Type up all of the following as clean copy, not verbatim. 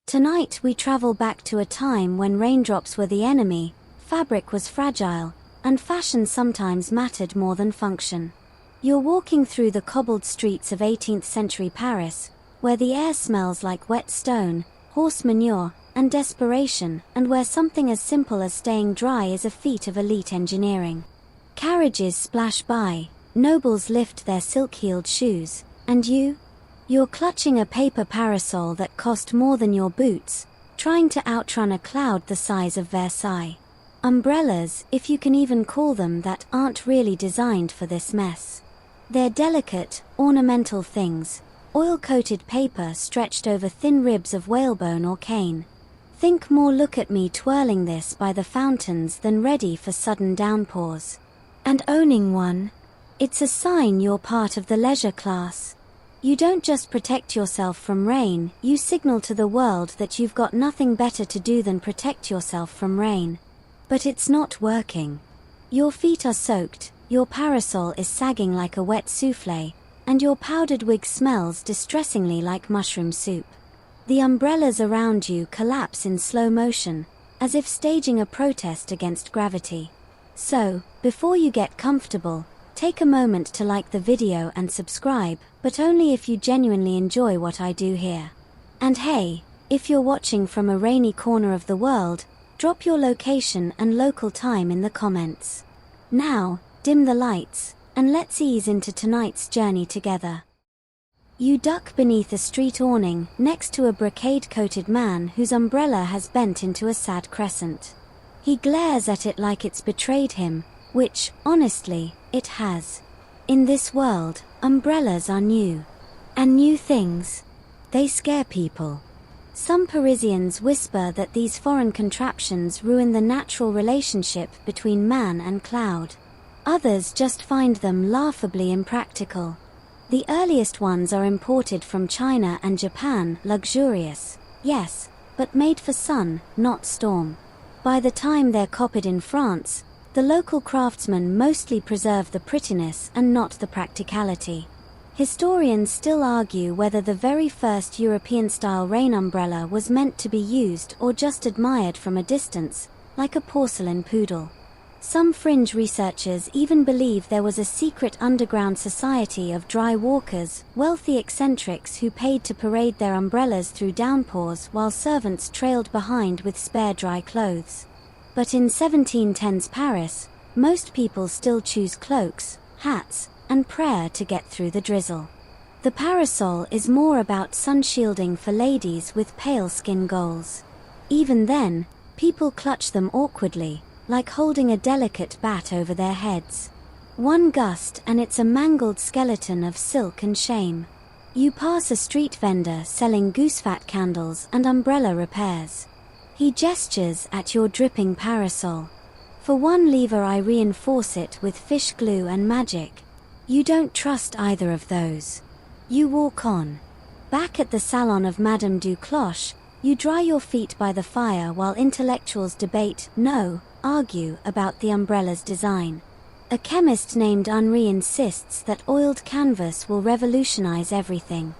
Tonight we travel back to a time when raindrops were the enemy, fabric was fragile, and fashion sometimes mattered more than function. You're walking through the cobbled streets of 18th century Paris, where the air smells like wet stone, horse manure, and desperation, and where something as simple as staying dry is a feat of elite engineering. Carriages splash by, nobles lift their silk-heeled shoes, and you're clutching a paper parasol that cost more than your boots, trying to outrun a cloud the size of Versailles. Umbrellas, if you can even call them that, aren't really designed for this mess. They're delicate, ornamental things, oil-coated paper stretched over thin ribs of whalebone or cane. Think more look at me twirling this by the fountains than ready for sudden downpours. And owning one, it's a sign you're part of the leisure class. You don't just protect yourself from rain, you signal to the world that you've got nothing better to do than protect yourself from rain. But it's not working. Your feet are soaked, your parasol is sagging like a wet soufflé, and your powdered wig smells distressingly like mushroom soup. The umbrellas around you collapse in slow motion, as if staging a protest against gravity. So, before you get comfortable, take a moment to like the video and subscribe, but only if you genuinely enjoy what I do here. And hey, if you're watching from a rainy corner of the world, drop your location and local time in the comments. Now, dim the lights, and let's ease into tonight's journey together. You duck beneath a street awning, next to a brocade-coated man whose umbrella has bent into a sad crescent. He glares at it like it's betrayed him, which, honestly, it has. In this world, umbrellas are new. And new things, they scare people. Some Parisians whisper that these foreign contraptions ruin the natural relationship between man and cloud. Others just find them laughably impractical. The earliest ones are imported from China and Japan, luxurious, yes, but made for sun, not storm. By the time they're copied in France, the local craftsmen mostly preserve the prettiness and not the practicality. Historians still argue whether the very first European-style rain umbrella was meant to be used or just admired from a distance, like a porcelain poodle. Some fringe researchers even believe there was a secret underground society of dry walkers, wealthy eccentrics who paid to parade their umbrellas through downpours while servants trailed behind with spare dry clothes. But in 1710s Paris, most people still choose cloaks, hats, and prayer to get through the drizzle. The parasol is more about sun-shielding for ladies with pale skin goals. Even then, people clutch them awkwardly, like holding a delicate bat over their heads. One gust and it's a mangled skeleton of silk and shame. You pass a street vendor selling goosefat candles and umbrella repairs. He gestures at your dripping parasol. For one lever I reinforce it with fish glue and magic. You don't trust either of those. You walk on. Back at the salon of Madame Ducloche, you dry your feet by the fire while intellectuals debate, no, argue about the umbrella's design. A chemist named Henri insists that oiled canvas will revolutionize everything.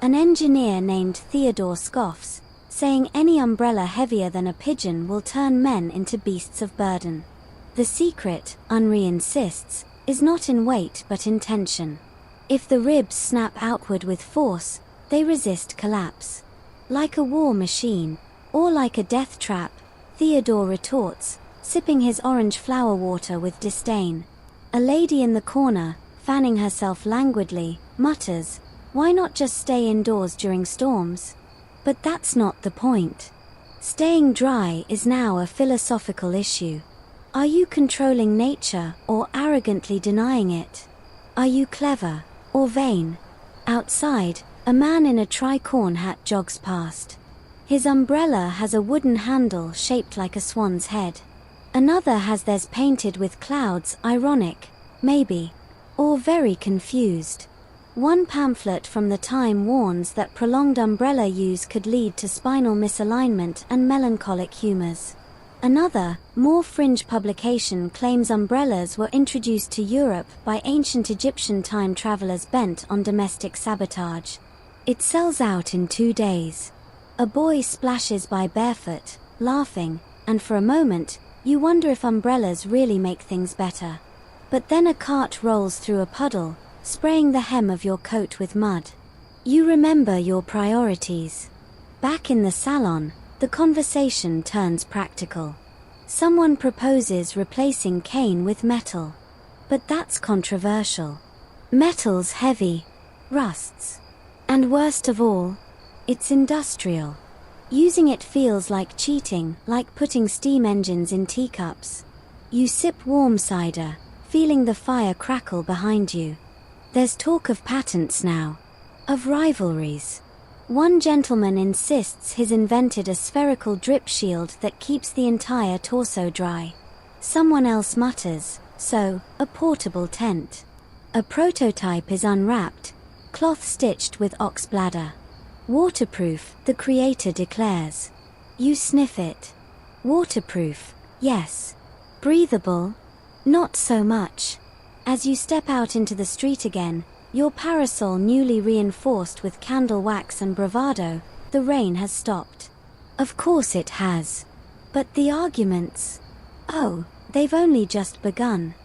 An engineer named Theodore scoffs, saying any umbrella heavier than a pigeon will turn men into beasts of burden. The secret, Henri insists, is not in weight but in tension. If the ribs snap outward with force, they resist collapse. Like a war machine, or like a death trap, Theodore retorts, sipping his orange flower water with disdain. A lady in the corner, fanning herself languidly, mutters, "Why not just stay indoors during storms?" But that's not the point. Staying dry is now a philosophical issue. Are you controlling nature or arrogantly denying it? Are you clever or vain? Outside, a man in a tricorn hat jogs past. His umbrella has a wooden handle shaped like a swan's head. Another has theirs painted with clouds, ironic, maybe, or very confused. One pamphlet from the time warns that prolonged umbrella use could lead to spinal misalignment and melancholic humors. Another, more fringe publication claims umbrellas were introduced to Europe by ancient Egyptian time travelers bent on domestic sabotage. It sells out in 2 days. A boy splashes by barefoot, laughing, and for a moment, you wonder if umbrellas really make things better. But then a cart rolls through a puddle, spraying the hem of your coat with mud. You remember your priorities. Back in the salon, the conversation turns practical. Someone proposes replacing cane with metal. But that's controversial. Metal's heavy, rusts. And worst of all, it's industrial. Using it feels like cheating, like putting steam engines in teacups. You sip warm cider, feeling the fire crackle behind you. There's talk of patents now. Of rivalries. One gentleman insists he's invented a spherical drip shield that keeps the entire torso dry. Someone else mutters, so, a portable tent. A prototype is unwrapped, cloth stitched with ox bladder. Waterproof, the creator declares. You sniff it. Waterproof, yes. Breathable? Not so much. As you step out into the street again, your parasol newly reinforced with candle wax and bravado, the rain has stopped. Of course it has. But the arguments? Oh, they've only just begun.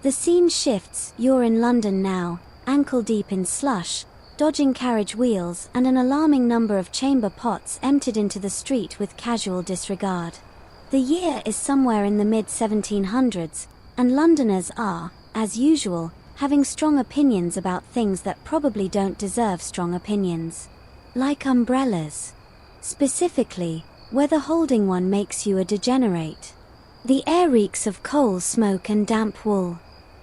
The scene shifts, you're in London now, ankle deep in slush, dodging carriage wheels and an alarming number of chamber pots emptied into the street with casual disregard. The year is somewhere in the mid-1700s, and Londoners are, as usual, having strong opinions about things that probably don't deserve strong opinions. Like umbrellas. Specifically, whether holding one makes you a degenerate. The air reeks of coal smoke and damp wool.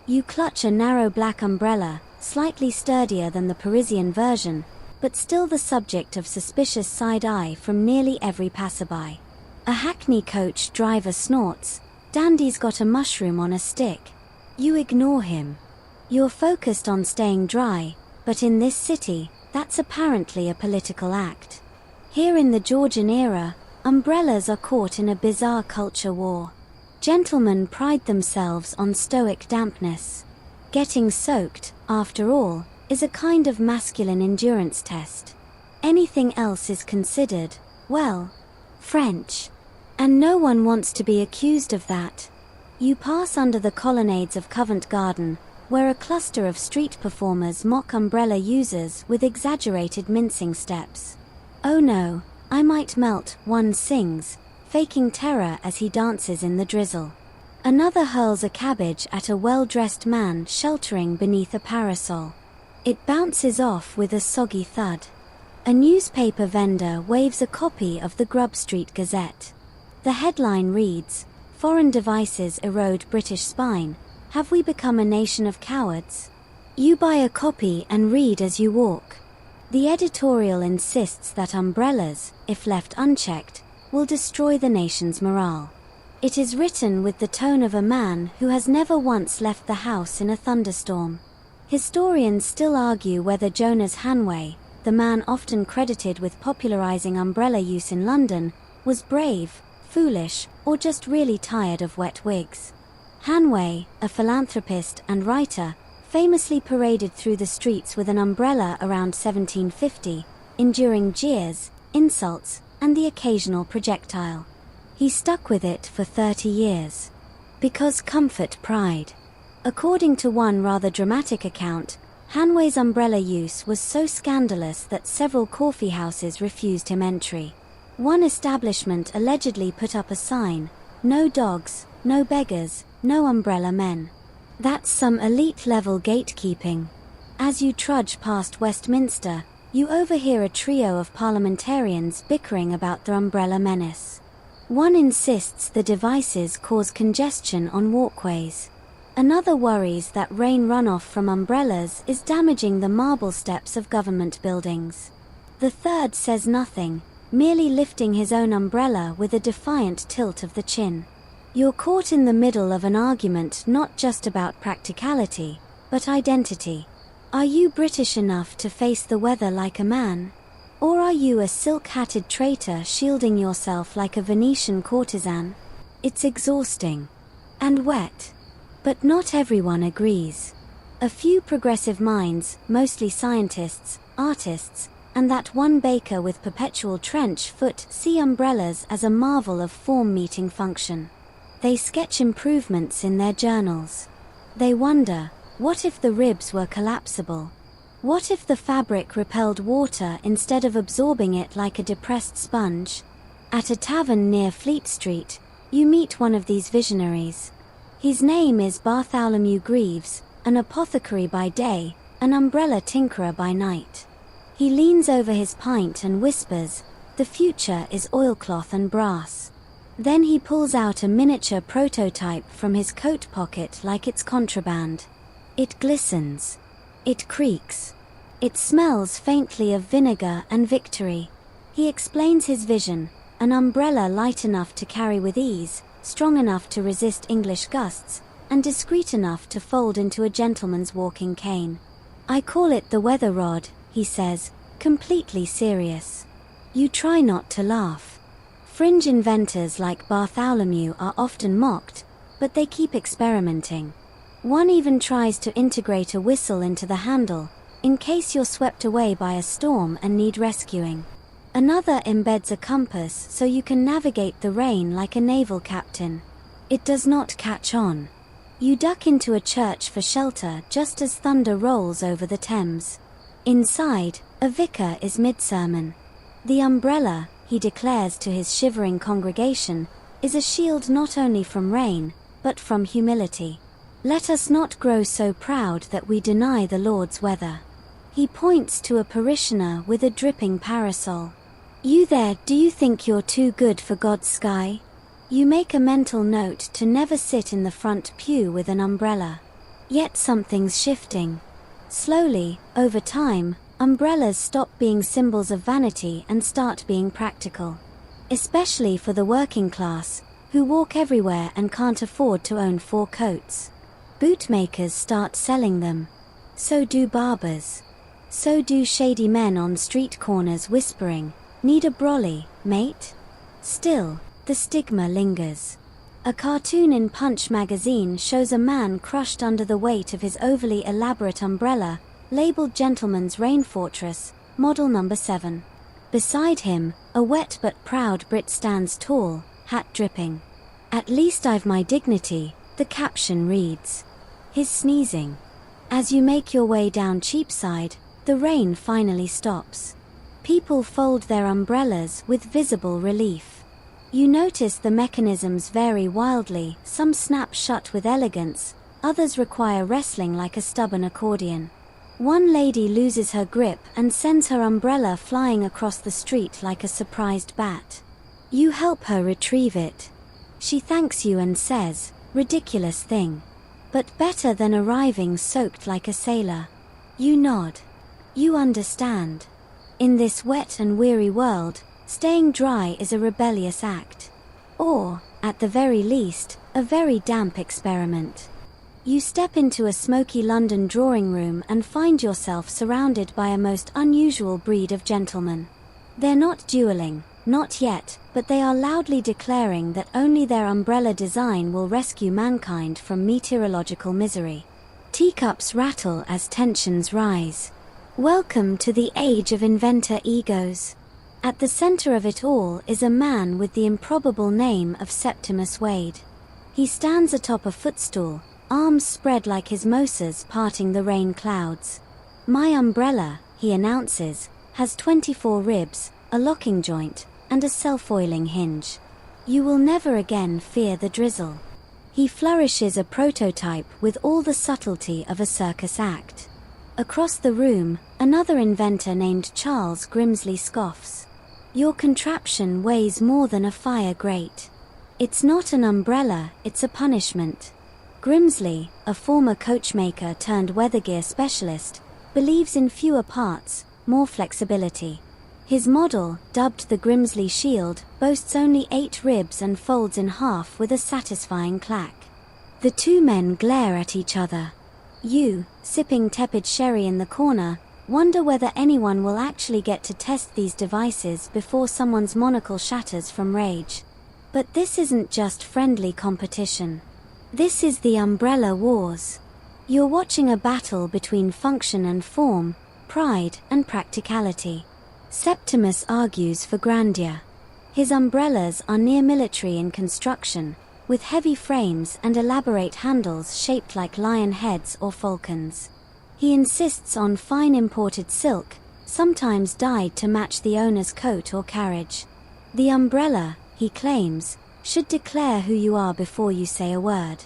You clutch a narrow black umbrella, slightly sturdier than the Parisian version, but still the subject of suspicious side-eye from nearly every passerby. A hackney coach driver snorts, "Dandy's got a mushroom on a stick." You ignore him. You're focused on staying dry, but in this city, that's apparently a political act. Here in the Georgian era, umbrellas are caught in a bizarre culture war. Gentlemen pride themselves on stoic dampness. Getting soaked, after all, is a kind of masculine endurance test. Anything else is considered, well, French. And no one wants to be accused of that. You pass under the colonnades of Covent Garden, where a cluster of street performers mock umbrella users with exaggerated mincing steps. "Oh no, I might melt," one sings, faking terror as he dances in the drizzle. Another hurls a cabbage at a well-dressed man sheltering beneath a parasol. It bounces off with a soggy thud. A newspaper vendor waves a copy of the Grub Street Gazette. The headline reads, "Foreign devices erode British spine. Have we become a nation of cowards?" You buy a copy and read as you walk. The editorial insists that umbrellas, if left unchecked, will destroy the nation's morale. It is written with the tone of a man who has never once left the house in a thunderstorm. Historians still argue whether Jonas Hanway, the man often credited with popularizing umbrella use in London, was brave, foolish, or just really tired of wet wigs. Hanway, a philanthropist and writer, famously paraded through the streets with an umbrella around 1750, enduring jeers, insults, and the occasional projectile. He stuck with it for 30 years. Because comfort pride. According to one rather dramatic account, Hanway's umbrella use was so scandalous that several coffee houses refused him entry. One establishment allegedly put up a sign, "No dogs, no beggars, no umbrella men." That's some elite-level gatekeeping. As you trudge past Westminster, you overhear a trio of parliamentarians bickering about the umbrella menace. One insists the devices cause congestion on walkways. Another worries that rain runoff from umbrellas is damaging the marble steps of government buildings. The third says nothing, merely lifting his own umbrella with a defiant tilt of the chin. You're caught in the middle of an argument not just about practicality, but identity. Are you British enough to face the weather like a man? Or are you a silk-hatted traitor shielding yourself like a Venetian courtesan? It's exhausting. And wet. But not everyone agrees. A few progressive minds, mostly scientists, artists, And that one baker with perpetual trench foot see umbrellas as a marvel of form-meeting function. They sketch improvements in their journals. They wonder, what if the ribs were collapsible? What if the fabric repelled water instead of absorbing it like a depressed sponge? At a tavern near Fleet Street, you meet one of these visionaries. His name is Bartholomew Greaves, an apothecary by day, an umbrella tinkerer by night. He leans over his pint and whispers, "The future is oilcloth and brass." Then he pulls out a miniature prototype from his coat pocket like it's contraband. It glistens. It creaks. It smells faintly of vinegar and victory. He explains his vision, an umbrella light enough to carry with ease, strong enough to resist English gusts, and discreet enough to fold into a gentleman's walking cane. "I call it the weather rod," he says, completely serious. You try not to laugh. Fringe inventors like Bartholomew are often mocked, but they keep experimenting. One even tries to integrate a whistle into the handle, in case you're swept away by a storm and need rescuing. Another embeds a compass so you can navigate the rain like a naval captain. It does not catch on. You duck into a church for shelter just as thunder rolls over the Thames. Inside, a vicar is mid-sermon. The umbrella, he declares to his shivering congregation, is a shield not only from rain, but from humility. Let us not grow so proud that we deny the Lord's weather. He points to a parishioner with a dripping parasol. You there, do you think you're too good for God's sky? You make a mental note to never sit in the front pew with an umbrella. Yet something's shifting. Slowly, over time, umbrellas stop being symbols of vanity and start being practical. Especially for the working class, who walk everywhere and can't afford to own 4 coats. Bootmakers start selling them. So do barbers. So do shady men on street corners whispering, "Need a brolly, mate?" Still, the stigma lingers. A cartoon in Punch magazine shows a man crushed under the weight of his overly elaborate umbrella, labeled Gentleman's Rain Fortress, model number 7. Beside him, a wet but proud Brit stands tall, hat dripping. "At least I've my dignity," the caption reads. His sneezing. As you make your way down Cheapside, the rain finally stops. People fold their umbrellas with visible relief. You notice the mechanisms vary wildly, some snap shut with elegance, others require wrestling like a stubborn accordion. One lady loses her grip and sends her umbrella flying across the street like a surprised bat. You help her retrieve it. She thanks you and says, "Ridiculous thing. But better than arriving soaked like a sailor." You nod. You understand. In this wet and weary world, staying dry is a rebellious act. Or, at the very least, a very damp experiment. You step into a smoky London drawing room and find yourself surrounded by a most unusual breed of gentlemen. They're not dueling, not yet, but they are loudly declaring that only their umbrella design will rescue mankind from meteorological misery. Teacups rattle as tensions rise. Welcome to the age of inventor egos. At the center of it all is a man with the improbable name of Septimus Wade. He stands atop a footstool, arms spread like his mosas parting the rain clouds. "My umbrella," he announces, "has 24 ribs, a locking joint, and a self-oiling hinge. You will never again fear the drizzle." He flourishes a prototype with all the subtlety of a circus act. Across the room, another inventor named Charles Grimsley scoffs. "Your contraption weighs more than a fire grate. It's not an umbrella, it's a punishment." Grimsley, a former coachmaker turned weather gear specialist, believes in fewer parts, more flexibility. His model, dubbed the Grimsley Shield, boasts only 8 ribs and folds in half with a satisfying clack. The two men glare at each other. You, sipping tepid sherry in the corner, wonder whether anyone will actually get to test these devices before someone's monocle shatters from rage. But this isn't just friendly competition. This is the umbrella wars. You're watching a battle between function and form, pride and practicality. Septimus argues for grandeur. His umbrellas are near military in construction, with heavy frames and elaborate handles shaped like lion heads or falcons. He insists on fine imported silk, sometimes dyed to match the owner's coat or carriage. The umbrella, he claims, should declare who you are before you say a word.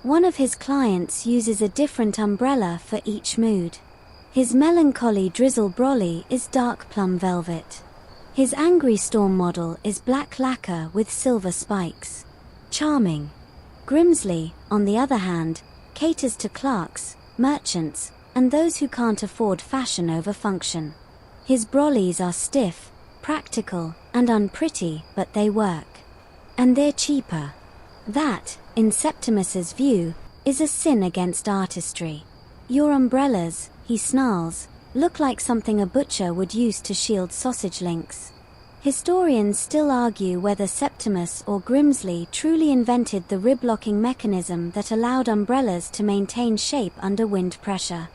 One of his clients uses a different umbrella for each mood. His melancholy drizzle brolly is dark plum velvet. His angry storm model is black lacquer with silver spikes. Charming. Grimsley, on the other hand, caters to clerks, merchants, and those who can't afford fashion over function. His brollies are stiff, practical, and unpretty, but they work. And they're cheaper. That, in Septimus's view, is a sin against artistry. Your umbrellas, he snarls, look like something a butcher would use to shield sausage links. Historians still argue whether Septimus or Grimsley truly invented the rib-locking mechanism that allowed umbrellas to maintain shape under wind pressure.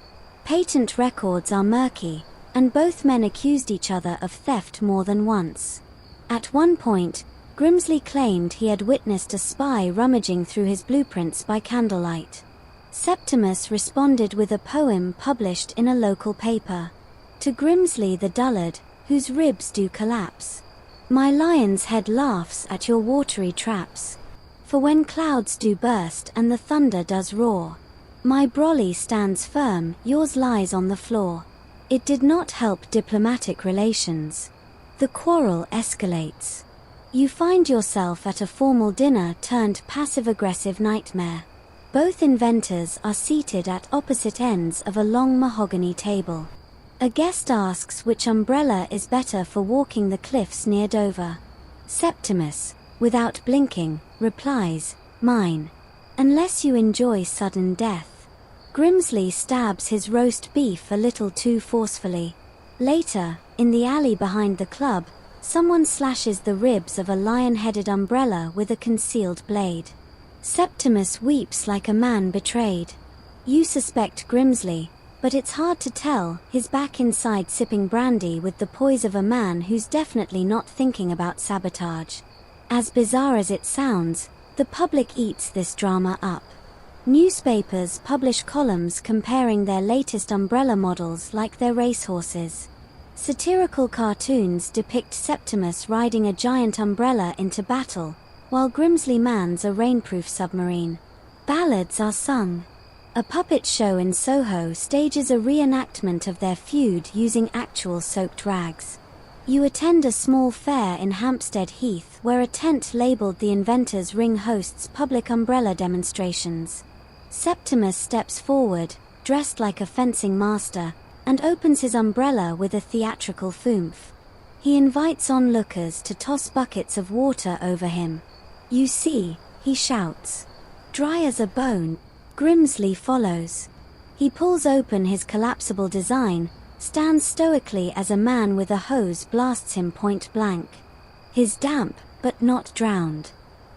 Patent records are murky, and both men accused each other of theft more than once. At one point, Grimsley claimed he had witnessed a spy rummaging through his blueprints by candlelight. Septimus responded with a poem published in a local paper. To Grimsley the dullard, whose ribs do collapse. My lion's head laughs at your watery traps. For when clouds do burst and the thunder does roar, my brolly stands firm, yours lies on the floor. It did not help diplomatic relations. The quarrel escalates. You find yourself at a formal dinner turned passive-aggressive nightmare. Both inventors are seated at opposite ends of a long mahogany table. A guest asks which umbrella is better for walking the cliffs near Dover. Septimus, without blinking, replies, mine. Unless you enjoy sudden death. Grimsley stabs his roast beef a little too forcefully. Later, in the alley behind the club, someone slashes the ribs of a lion-headed umbrella with a concealed blade. Septimus weeps like a man betrayed. You suspect Grimsley, but it's hard to tell, his back inside sipping brandy with the poise of a man who's definitely not thinking about sabotage. As bizarre as it sounds, the public eats this drama up. Newspapers publish columns comparing their latest umbrella models like they're racehorses. Satirical cartoons depict Septimus riding a giant umbrella into battle, while Grimsley mans a rainproof submarine. Ballads are sung. A puppet show in Soho stages a reenactment of their feud using actual soaked rags. You attend a small fair in Hampstead Heath where a tent labelled The Inventors' Ring hosts public umbrella demonstrations. Septimus steps forward, dressed like a fencing master, and opens his umbrella with a theatrical oomph. He invites onlookers to toss buckets of water over him. You see, he shouts. Dry as a bone. Grimsley follows. He pulls open his collapsible design, stands stoically as a man with a hose blasts him point blank. He's damp, but not drowned.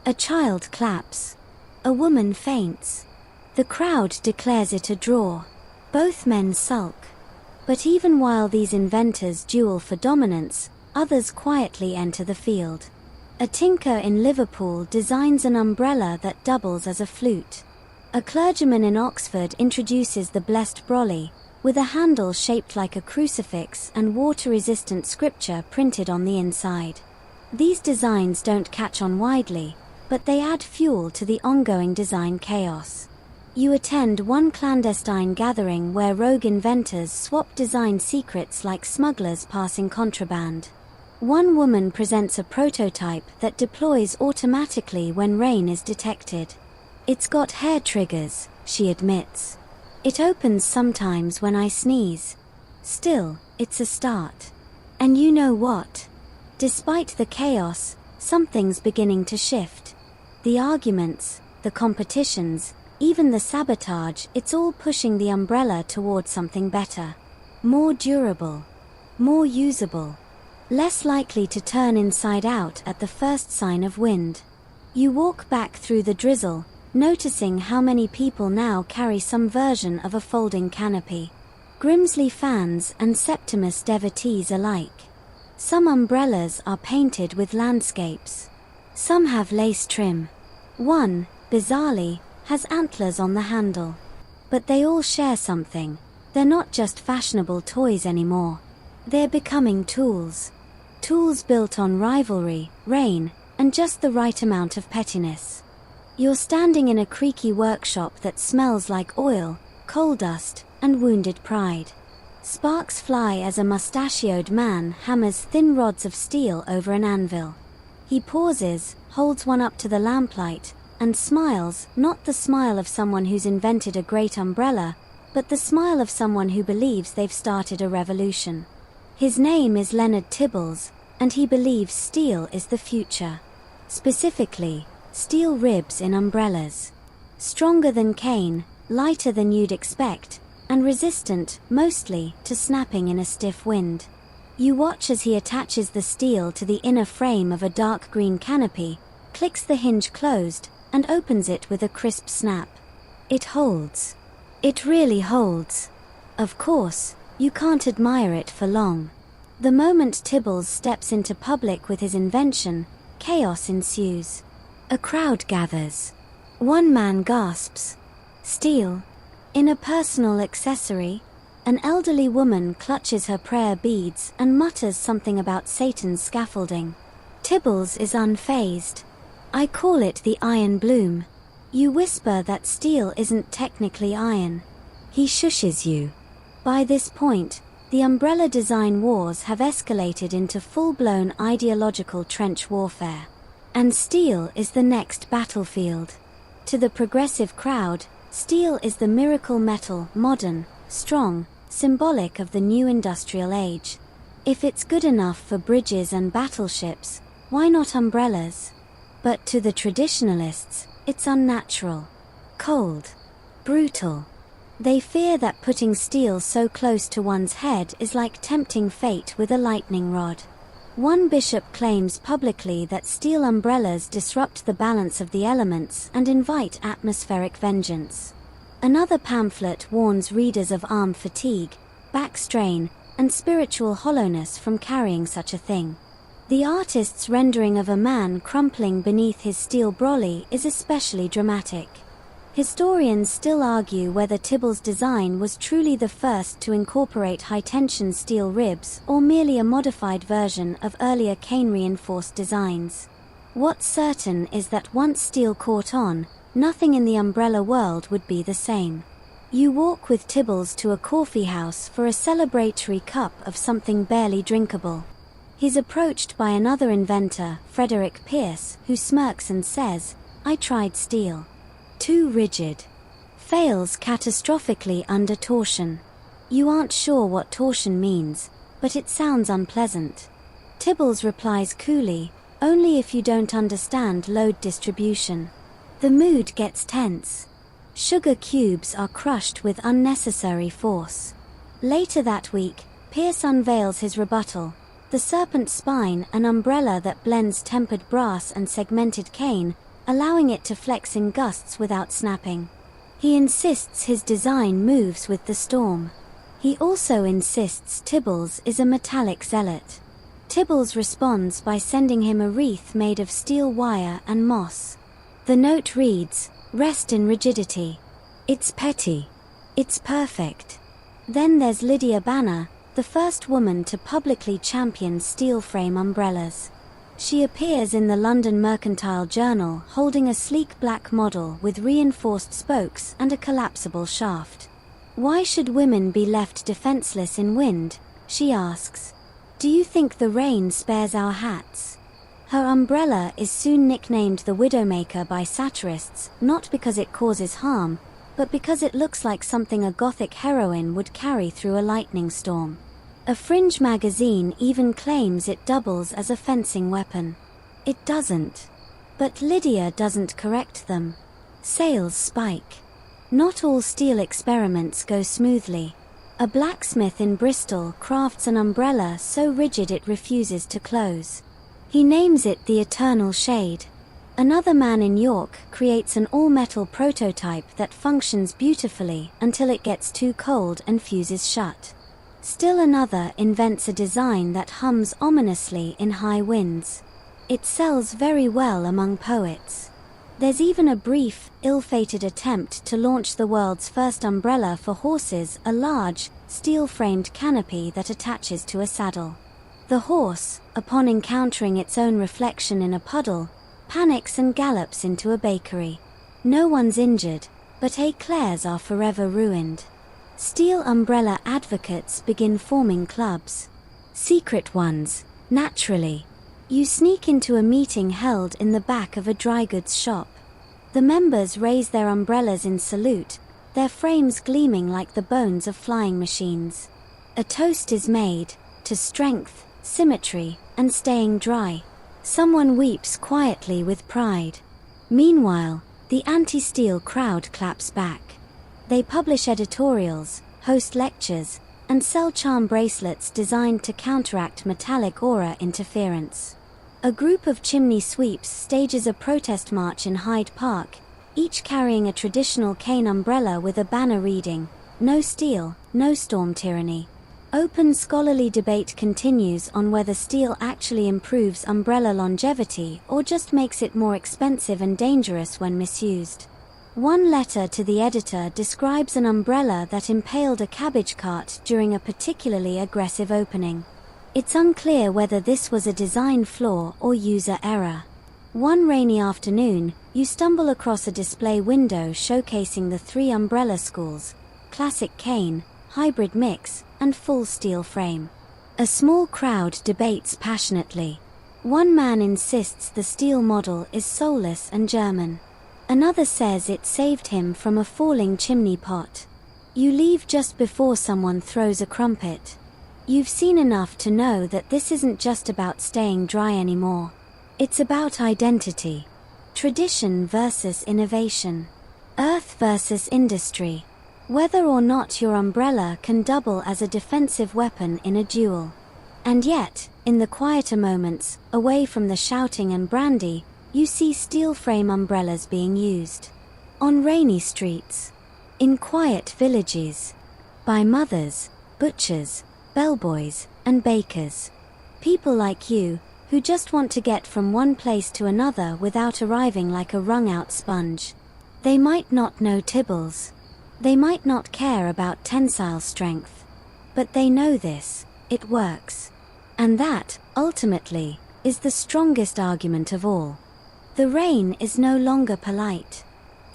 A child claps. A woman faints. The crowd declares it a draw. Both men sulk. But even while these inventors duel for dominance, others quietly enter the field. A tinker in Liverpool designs an umbrella that doubles as a flute. A clergyman in Oxford introduces the blessed brolly, with a handle shaped like a crucifix and water-resistant scripture printed on the inside. These designs don't catch on widely, but they add fuel to the ongoing design chaos. You attend one clandestine gathering where rogue inventors swap design secrets like smugglers passing contraband. One woman presents a prototype that deploys automatically when rain is detected. It's got hair triggers, she admits. It opens sometimes when I sneeze. Still, it's a start. And you know what? Despite the chaos, something's beginning to shift. The arguments, the competitions, even the sabotage, it's all pushing the umbrella toward something better. More durable. More usable. Less likely to turn inside out at the first sign of wind. You walk back through the drizzle, noticing how many people now carry some version of a folding canopy. Grimsley fans and Septimus devotees alike. Some umbrellas are painted with landscapes. Some have lace trim. One, bizarrely, has antlers on the handle. But they all share something. They're not just fashionable toys anymore. They're becoming tools. Tools built on rivalry, rain, and just the right amount of pettiness. You're standing in a creaky workshop that smells like oil, coal dust, and wounded pride. Sparks fly as a mustachioed man hammers thin rods of steel over an anvil. He pauses, holds one up to the lamplight, and smiles, not the smile of someone who's invented a great umbrella, but the smile of someone who believes they've started a revolution. His name is Leonard Tibbles, and he believes steel is the future. Specifically, steel ribs in umbrellas. Stronger than cane, lighter than you'd expect, and resistant, mostly, to snapping in a stiff wind. You watch as he attaches the steel to the inner frame of a dark green canopy, clicks the hinge closed, and opens it with a crisp snap. It holds. It really holds. Of course, you can't admire it for long. The moment Tibbles steps into public with his invention, chaos ensues. A crowd gathers. One man gasps, "Steel!" In a personal accessory, an elderly woman clutches her prayer beads and mutters something about Satan's scaffolding. Tibbles is unfazed. "I call it the iron bloom." You whisper that steel isn't technically iron. He shushes you. By this point, the umbrella design wars have escalated into full-blown ideological trench warfare. And steel is the next battlefield. To the progressive crowd, steel is the miracle metal, modern, strong, symbolic of the new industrial age. If it's good enough for bridges and battleships, why not umbrellas? But to the traditionalists, it's unnatural, cold, brutal. They fear that putting steel so close to one's head is like tempting fate with a lightning rod. One bishop claims publicly that steel umbrellas disrupt the balance of the elements and invite atmospheric vengeance. Another pamphlet warns readers of arm fatigue, back strain, and spiritual hollowness from carrying such a thing. The artist's rendering of a man crumpling beneath his steel brolly is especially dramatic. Historians still argue whether Tibble's design was truly the first to incorporate high-tension steel ribs or merely a modified version of earlier cane-reinforced designs. What's certain is that once steel caught on, nothing in the umbrella world would be the same. You walk with Tibbles to a coffee house for a celebratory cup of something barely drinkable. He's approached by another inventor, Frederick Pierce, who smirks and says, "I tried steel. Too rigid. Fails catastrophically under torsion." You aren't sure what torsion means, but it sounds unpleasant. Tibbles replies coolly, "Only if you don't understand load distribution." The mood gets tense. Sugar cubes are crushed with unnecessary force. Later that week, Pierce unveils his rebuttal, the serpent spine, an umbrella that blends tempered brass and segmented cane, allowing it to flex in gusts without snapping. He insists his design moves with the storm. He also insists Tibbles is a metallic zealot. Tibbles responds by sending him a wreath made of steel wire and moss. The note reads, "Rest in rigidity. It's petty. It's perfect." Then there's Lydia Banner, the first woman to publicly champion steel frame umbrellas. She appears in the London Mercantile Journal holding a sleek black model with reinforced spokes and a collapsible shaft. "Why should women be left defenseless in wind?" she asks. "Do you think the rain spares our hats?" Her umbrella is soon nicknamed the Widowmaker by satirists, not because it causes harm, but because it looks like something a Gothic heroine would carry through a lightning storm. A fringe magazine even claims it doubles as a fencing weapon. It doesn't. But Lydia doesn't correct them. Sales spike. Not all steel experiments go smoothly. A blacksmith in Bristol crafts an umbrella so rigid it refuses to close. He names it the Eternal Shade. Another man in York creates an all-metal prototype that functions beautifully until it gets too cold and fuses shut. Still another invents a design that hums ominously in high winds. It sells very well among poets. There's even a brief, ill-fated attempt to launch the world's first umbrella for horses, a large, steel-framed canopy that attaches to a saddle. The horse, upon encountering its own reflection in a puddle, panics and gallops into a bakery. No one's injured, but éclairs are forever ruined. Steel umbrella advocates begin forming clubs. Secret ones, naturally. You sneak into a meeting held in the back of a dry goods shop. The members raise their umbrellas in salute, their frames gleaming like the bones of flying machines. A toast is made to strength, symmetry, and staying dry. Someone weeps quietly with pride. Meanwhile, the anti-steel crowd claps back. They publish editorials, host lectures, and sell charm bracelets designed to counteract metallic aura interference. A group of chimney sweeps stages a protest march in Hyde Park, each carrying a traditional cane umbrella with a banner reading, "No steel, no storm tyranny." Open scholarly debate continues on whether steel actually improves umbrella longevity or just makes it more expensive and dangerous when misused. One letter to the editor describes an umbrella that impaled a cabbage cart during a particularly aggressive opening. It's unclear whether this was a design flaw or user error. One rainy afternoon, you stumble across a display window showcasing the 3 umbrella schools: classic cane, hybrid mix, and full steel frame. A small crowd debates passionately. One man insists the steel model is soulless and German. Another says it saved him from a falling chimney pot. You leave just before someone throws a crumpet. You've seen enough to know that this isn't just about staying dry anymore. It's about identity. Tradition versus innovation. Earth versus industry. Whether or not your umbrella can double as a defensive weapon in a duel. And yet, in the quieter moments, away from the shouting and brandy, you see steel frame umbrellas being used. On rainy streets. In quiet villages. By mothers, butchers, bellboys, and bakers. People like you, who just want to get from one place to another without arriving like a wrung-out sponge. They might not know Tibbles. They might not care about tensile strength. But they know this, it works. And that, ultimately, is the strongest argument of all. The rain is no longer polite.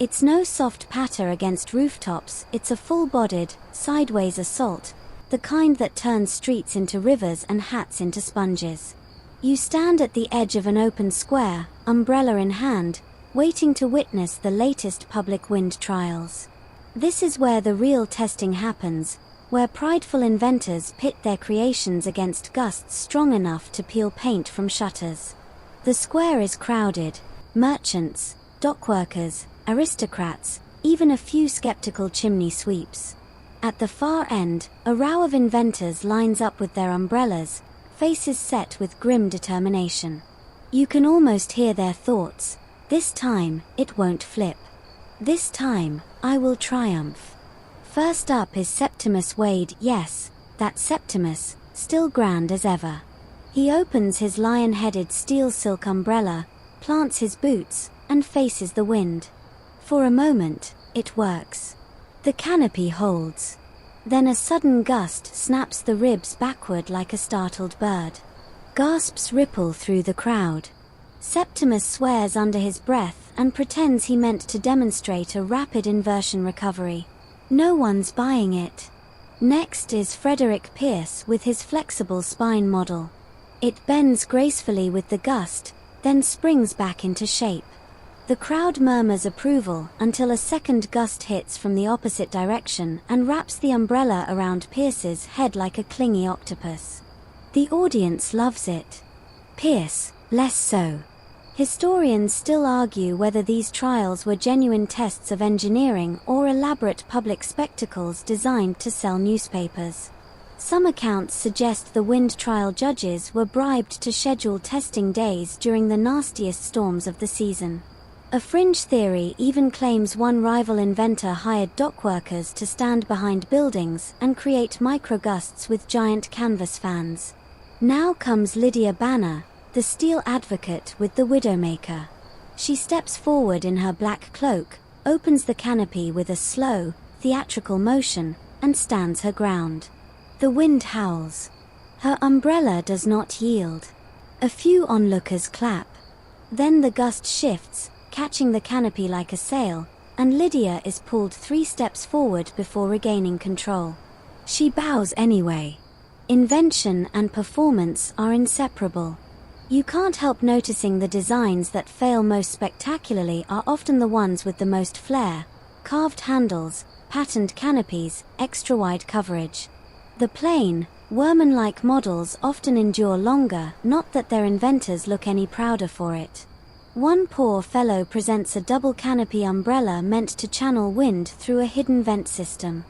It's no soft patter against rooftops, it's a full-bodied, sideways assault, the kind that turns streets into rivers and hats into sponges. You stand at the edge of an open square, umbrella in hand, waiting to witness the latest public wind trials. This is where the real testing happens, where prideful inventors pit their creations against gusts strong enough to peel paint from shutters. The square is crowded. Merchants, dockworkers, aristocrats, even a few skeptical chimney sweeps. At the far end, a row of inventors lines up with their umbrellas, faces set with grim determination. You can almost hear their thoughts. This time, it won't flip. This time, I will triumph. First up is Septimus Wade, yes, that Septimus, still grand as ever. He opens his lion-headed steel silk umbrella, plants his boots, and faces the wind. For a moment, it works. The canopy holds. Then a sudden gust snaps the ribs backward like a startled bird. Gasps ripple through the crowd. Septimus swears under his breath and pretends he meant to demonstrate a rapid inversion recovery. No one's buying it. Next is Frederick Pierce with his flexible spine model. It bends gracefully with the gust, then springs back into shape. The crowd murmurs approval until a second gust hits from the opposite direction and wraps the umbrella around Pierce's head like a clingy octopus. The audience loves it. Pierce, less so. Historians still argue whether these trials were genuine tests of engineering or elaborate public spectacles designed to sell newspapers. Some accounts suggest the wind trial judges were bribed to schedule testing days during the nastiest storms of the season. A fringe theory even claims one rival inventor hired dockworkers to stand behind buildings and create microgusts with giant canvas fans. Now comes Lydia Banner, the steel advocate with the Widowmaker. She steps forward in her black cloak, opens the canopy with a slow, theatrical motion, and stands her ground. The wind howls. Her umbrella does not yield. A few onlookers clap. Then the gust shifts, catching the canopy like a sail, and Lydia is pulled 3 steps forward before regaining control. She bows anyway. Invention and performance are inseparable. You can't help noticing the designs that fail most spectacularly are often the ones with the most flair: carved handles, patterned canopies, extra-wide coverage. The plain, workman-like models often endure longer, not that their inventors look any prouder for it. One poor fellow presents a double canopy umbrella meant to channel wind through a hidden vent system.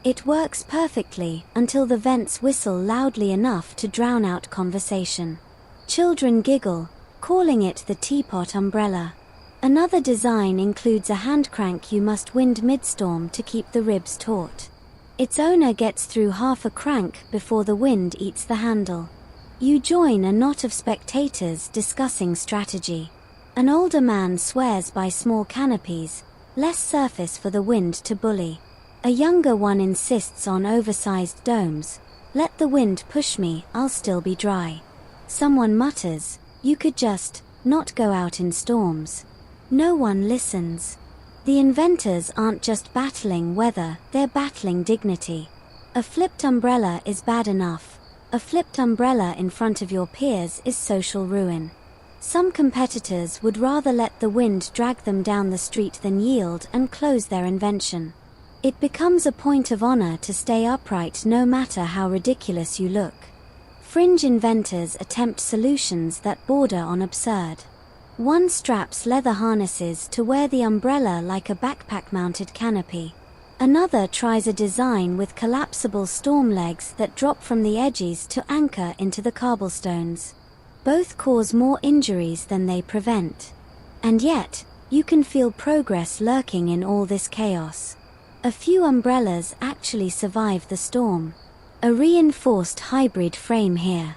It works perfectly until the vents whistle loudly enough to drown out conversation. Children giggle, calling it the teapot umbrella. Another design includes a hand crank you must wind mid-storm to keep the ribs taut. Its owner gets through half a crank before the wind eats the handle. You join a knot of spectators discussing strategy. An older man swears by small canopies, less surface for the wind to bully. A younger one insists on oversized domes. Let the wind push me, I'll still be dry. Someone mutters, you could just not go out in storms. No one listens. The inventors aren't just battling weather, they're battling dignity. A flipped umbrella is bad enough. A flipped umbrella in front of your peers is social ruin. Some competitors would rather let the wind drag them down the street than yield and close their invention. It becomes a point of honor to stay upright no matter how ridiculous you look. Fringe inventors attempt solutions that border on absurd. One straps leather harnesses to wear the umbrella like a backpack-mounted canopy. Another tries a design with collapsible storm legs that drop from the edges to anchor into the cobblestones. Both cause more injuries than they prevent. And yet, you can feel progress lurking in all this chaos. A few umbrellas actually survive the storm. A reinforced hybrid frame here.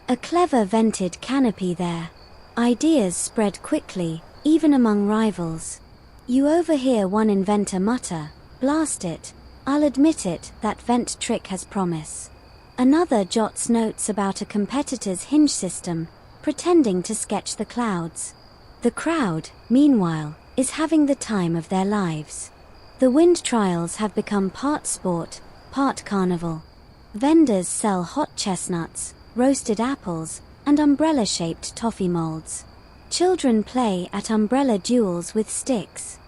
A clever vented canopy there. Ideas spread quickly, even among rivals. You overhear one inventor mutter, "Blast it, I'll admit it, that vent trick has promise." Another jots notes about a competitor's hinge system, pretending to sketch the clouds. The crowd, meanwhile, is having the time of their lives. The wind trials have become part sport, part carnival. Vendors sell hot chestnuts, roasted apples, and umbrella-shaped toffee molds. Children play at umbrella duels with sticks.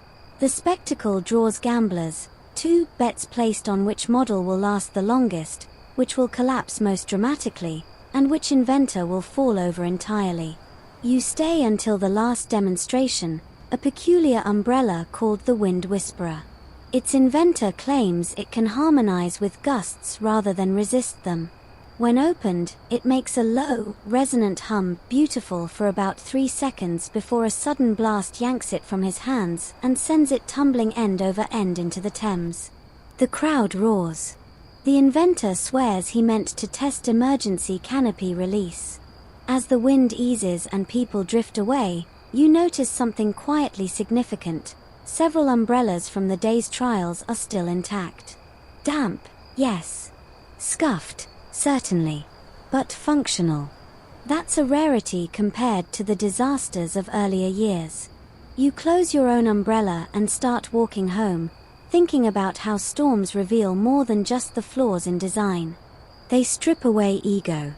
The spectacle draws gamblers, 2 bets placed on which model will last the longest, which will collapse most dramatically, and which inventor will fall over entirely. You stay until the last demonstration, a peculiar umbrella called the Wind Whisperer. Its inventor claims it can harmonize with gusts rather than resist them. When opened, it makes a low, resonant hum, beautiful for about 3 seconds before a sudden blast yanks it from his hands and sends it tumbling end over end into the Thames. The crowd roars. The inventor swears he meant to test emergency canopy release. As the wind eases and people drift away, you notice something quietly significant. Several umbrellas from the day's trials are still intact. Damp, yes. Scuffed, certainly. But functional. That's a rarity compared to the disasters of earlier years. You close your own umbrella and start walking home, thinking about how storms reveal more than just the flaws in design. They strip away ego.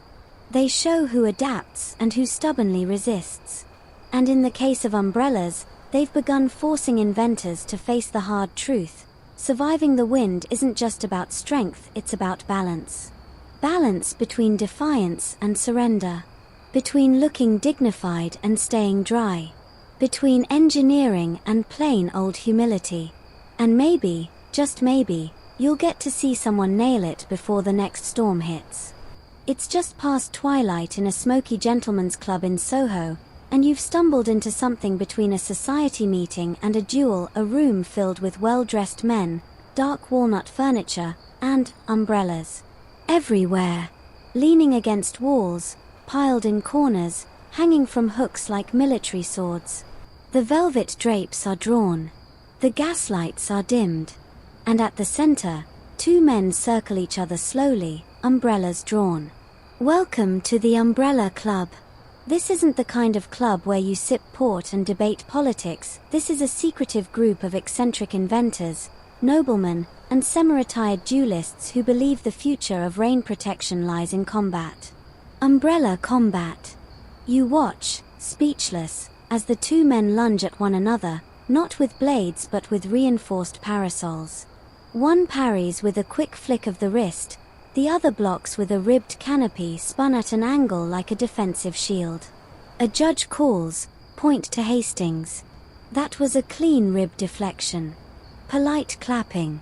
They show who adapts and who stubbornly resists. And in the case of umbrellas, they've begun forcing inventors to face the hard truth. Surviving the wind isn't just about strength, it's about balance. Balance between defiance and surrender. Between looking dignified and staying dry. Between engineering and plain old humility. And maybe, just maybe, you'll get to see someone nail it before the next storm hits. It's just past twilight in a smoky gentleman's club in Soho, and you've stumbled into something between a society meeting and a duel, a room filled with well-dressed men, dark walnut furniture, and umbrellas. Everywhere. Leaning against walls, piled in corners, hanging from hooks like military swords. The velvet drapes are drawn. The gaslights are dimmed. And at the center, two men circle each other slowly, umbrellas drawn. Welcome to the Umbrella Club. This isn't the kind of club where you sip port and debate politics. This is a secretive group of eccentric inventors, noblemen, and semi-retired duelists who believe the future of rain protection lies in combat. Umbrella combat. You watch, speechless, as the two men lunge at one another, not with blades but with reinforced parasols. One parries with a quick flick of the wrist, the other blocks with a ribbed canopy spun at an angle like a defensive shield. A judge calls, point to Hastings. That was a clean rib deflection. Polite clapping.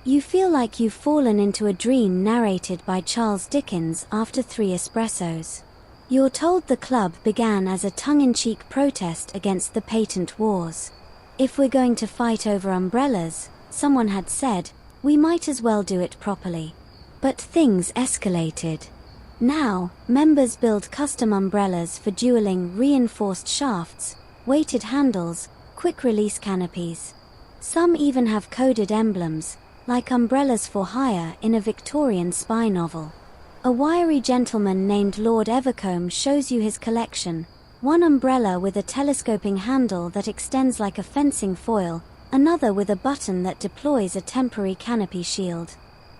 You feel like you've fallen into a dream narrated by Charles Dickens after 3 espressos. You're told the club began as a tongue-in-cheek protest against the patent wars. If we're going to fight over umbrellas, someone had said, we might as well do it properly. But things escalated. Now, members build custom umbrellas for dueling, reinforced shafts, weighted handles, quick-release canopies. Some even have coded emblems, like umbrellas for hire in a Victorian spy novel. A wiry gentleman named Lord Evercombe shows you his collection, one umbrella with a telescoping handle that extends like a fencing foil, another with a button that deploys a temporary canopy shield.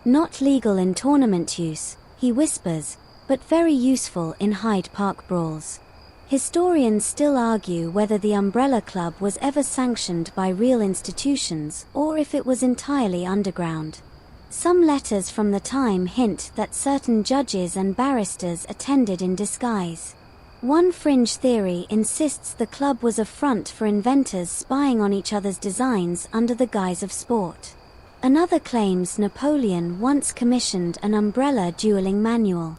Not legal in tournament use, he whispers, but very useful in Hyde Park brawls. Historians still argue whether the Umbrella Club was ever sanctioned by real institutions or if it was entirely underground. Some letters from the time hint that certain judges and barristers attended in disguise. One fringe theory insists the club was a front for inventors spying on each other's designs under the guise of sport. Another claims Napoleon once commissioned an umbrella dueling manual.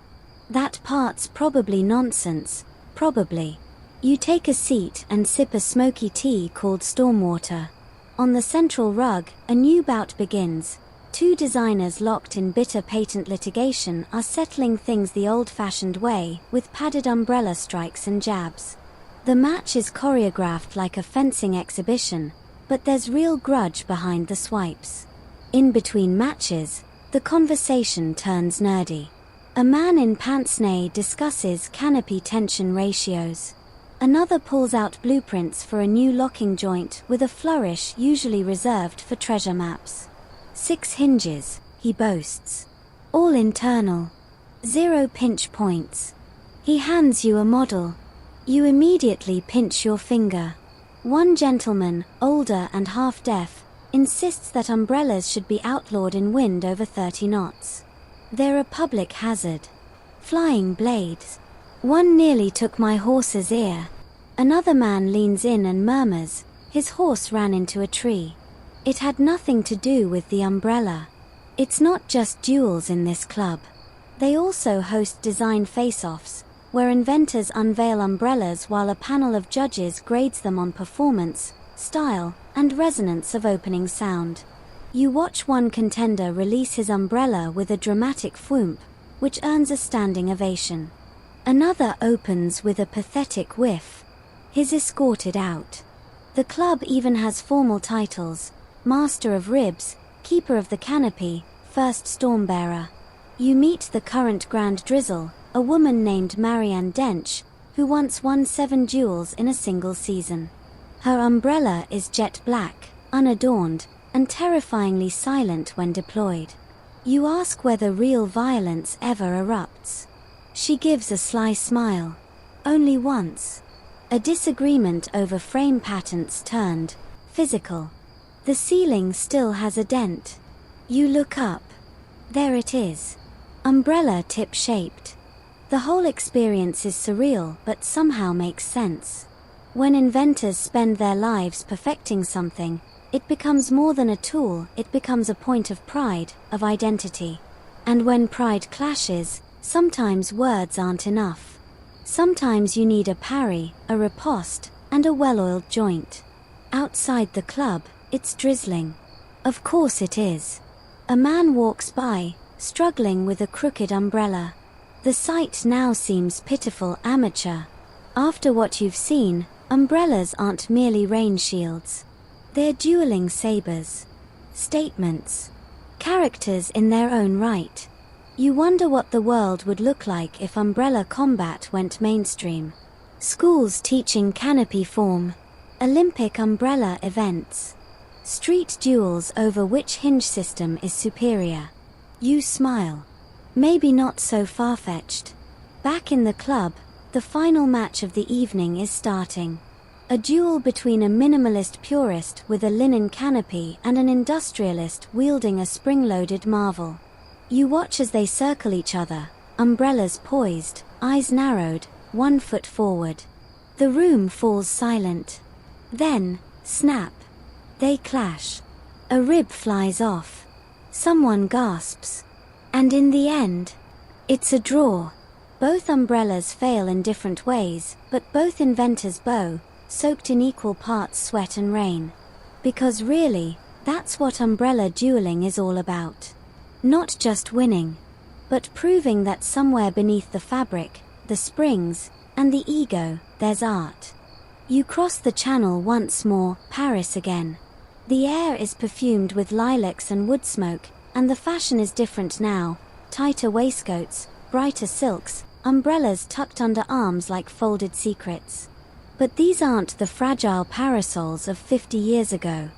That part's probably nonsense, probably. You take a seat and sip a smoky tea called Stormwater. On the central rug, a new bout begins. Two designers locked in bitter patent litigation are settling things the old-fashioned way, with padded umbrella strikes and jabs. The match is choreographed like a fencing exhibition, but there's real grudge behind the swipes. In between matches, the conversation turns nerdy. A man in pince-nez discusses canopy tension ratios. Another pulls out blueprints for a new locking joint with a flourish usually reserved for treasure maps. 6 hinges, he boasts. All internal. 0 pinch points. He hands you a model. You immediately pinch your finger. One gentleman, older and half-deaf, insists that umbrellas should be outlawed in wind over 30 knots. They're a public hazard. Flying blades. One nearly took my horse's ear. Another man leans in and murmurs, his horse ran into a tree. It had nothing to do with the umbrella. It's not just duels in this club. They also host design face-offs, where inventors unveil umbrellas while a panel of judges grades them on performance, style, and resonance of opening sound. You watch one contender release his umbrella with a dramatic thwomp, which earns a standing ovation. Another opens with a pathetic whiff. He's escorted out. The club even has formal titles: Master of Ribs, Keeper of the Canopy, First Stormbearer. You meet the current Grand Drizzle, a woman named Marianne Dench, who once won 7 duels in a single season. Her umbrella is jet black, unadorned, and terrifyingly silent when deployed. You ask whether real violence ever erupts. She gives a sly smile. Only once. A disagreement over frame patents turned physical. The ceiling still has a dent. You look up. There it is. Umbrella tip-shaped. The whole experience is surreal but somehow makes sense. When inventors spend their lives perfecting something, it becomes more than a tool, it becomes a point of pride, of identity. And when pride clashes, sometimes words aren't enough. Sometimes you need a parry, a riposte, and a well-oiled joint. Outside the club, it's drizzling. Of course it is. A man walks by, struggling with a crooked umbrella. The sight now seems pitiful, amateur. After what you've seen, umbrellas aren't merely rain shields. They're dueling sabers. Statements. Characters in their own right. You wonder what the world would look like if umbrella combat went mainstream. Schools teaching canopy form. Olympic umbrella events. Street duels over which hinge system is superior. You smile. Maybe not so far-fetched. Back in the club, the final match of the evening is starting. A duel between a minimalist purist with a linen canopy and an industrialist wielding a spring-loaded marvel. You watch as they circle each other, umbrellas poised, eyes narrowed, 1 foot forward. The room falls silent. Then, snap. They clash. A rib flies off. Someone gasps. And in the end, it's a draw. Both umbrellas fail in different ways, but both inventors bow, soaked in equal parts sweat and rain. Because really, that's what umbrella dueling is all about. Not just winning, but proving that somewhere beneath the fabric, the springs, and the ego, there's art. You cross the channel once more, Paris again. The air is perfumed with lilacs and wood smoke, and the fashion is different now. Tighter waistcoats, brighter silks, umbrellas tucked under arms like folded secrets. But these aren't the fragile parasols of 50 years ago.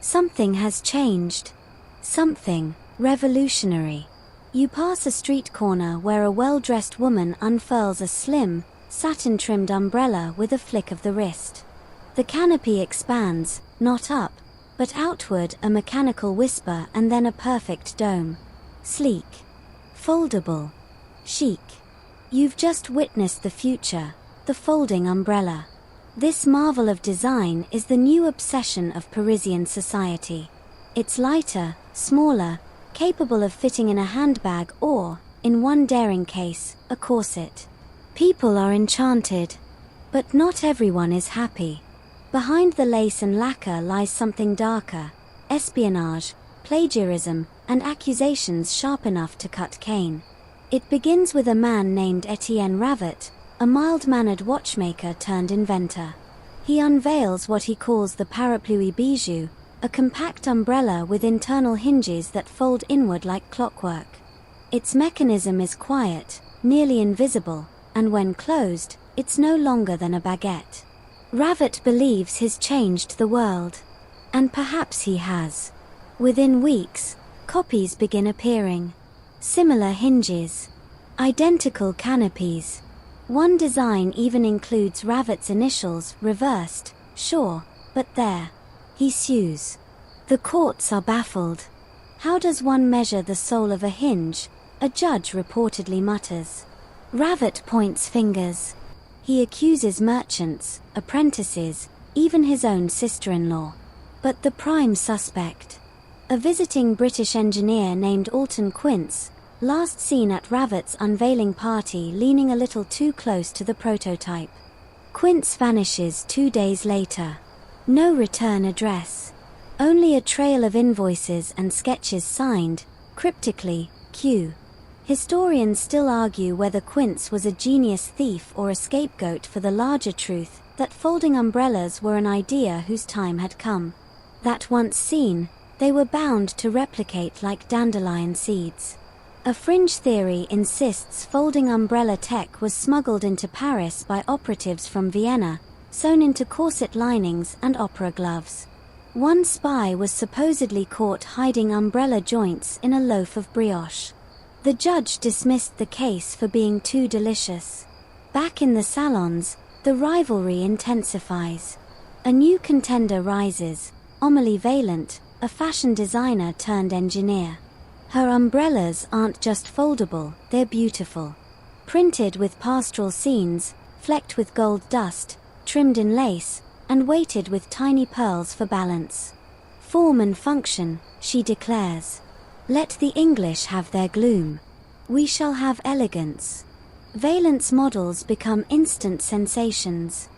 Something has changed. Something revolutionary. You pass a street corner where a well-dressed woman unfurls a slim, satin-trimmed umbrella with a flick of the wrist. The canopy expands, not up, but outward, a mechanical whisper and then a perfect dome. Sleek. Foldable. Chic. You've just witnessed the future, the folding umbrella. This marvel of design is the new obsession of Parisian society. It's lighter, smaller, capable of fitting in a handbag or, in one daring case, a corset. People are enchanted. But not everyone is happy. Behind the lace and lacquer lies something darker: espionage, plagiarism, and accusations sharp enough to cut Cain. It begins with a man named Etienne Ravet, a mild-mannered watchmaker turned inventor. He unveils what he calls the parapluie bijou, a compact umbrella with internal hinges that fold inward like clockwork. Its mechanism is quiet, nearly invisible, and when closed, it's no longer than a baguette. Ravet believes he's changed the world. And perhaps he has. Within weeks, copies begin appearing. Similar hinges. Identical canopies. One design even includes Ravet's initials, reversed, sure, but there. He sues. The courts are baffled. How does one measure the soul of a hinge? A judge reportedly mutters. Ravet points fingers. He accuses merchants, apprentices, even his own sister-in-law. But the prime suspect, a visiting British engineer named Alton Quince, last seen at Ravet's unveiling party leaning a little too close to the prototype. Quince vanishes 2 days later. No return address. Only a trail of invoices and sketches signed, cryptically, Q. Historians still argue whether Quince was a genius thief or a scapegoat for the larger truth that folding umbrellas were an idea whose time had come. That once seen, they were bound to replicate like dandelion seeds. A fringe theory insists folding umbrella tech was smuggled into Paris by operatives from Vienna, sewn into corset linings and opera gloves. One spy was supposedly caught hiding umbrella joints in a loaf of brioche. The judge dismissed the case for being too delicious. Back in the salons, the rivalry intensifies. A new contender rises, Amélie Vaillant, a fashion designer turned engineer. Her umbrellas aren't just foldable, they're beautiful. Printed with pastoral scenes, flecked with gold dust, trimmed in lace, and weighted with tiny pearls for balance. Form and function, she declares. Let the English have their gloom. We shall have elegance. Valence models become instant sensations.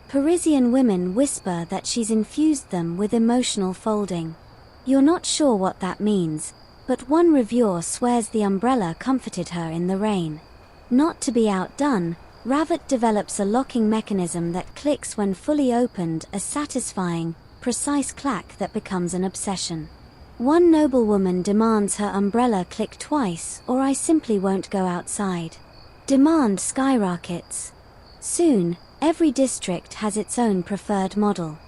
Parisian women whisper that she's infused them with emotional folding. You're not sure what that means, but one reviewer swears the umbrella comforted her in the rain. Not to be outdone, Ravet develops a locking mechanism that clicks when fully opened, a satisfying, precise clack that becomes an obsession. One noblewoman demands her umbrella click twice, or I simply won't go outside. Demand skyrockets. Soon, every district has its own preferred model.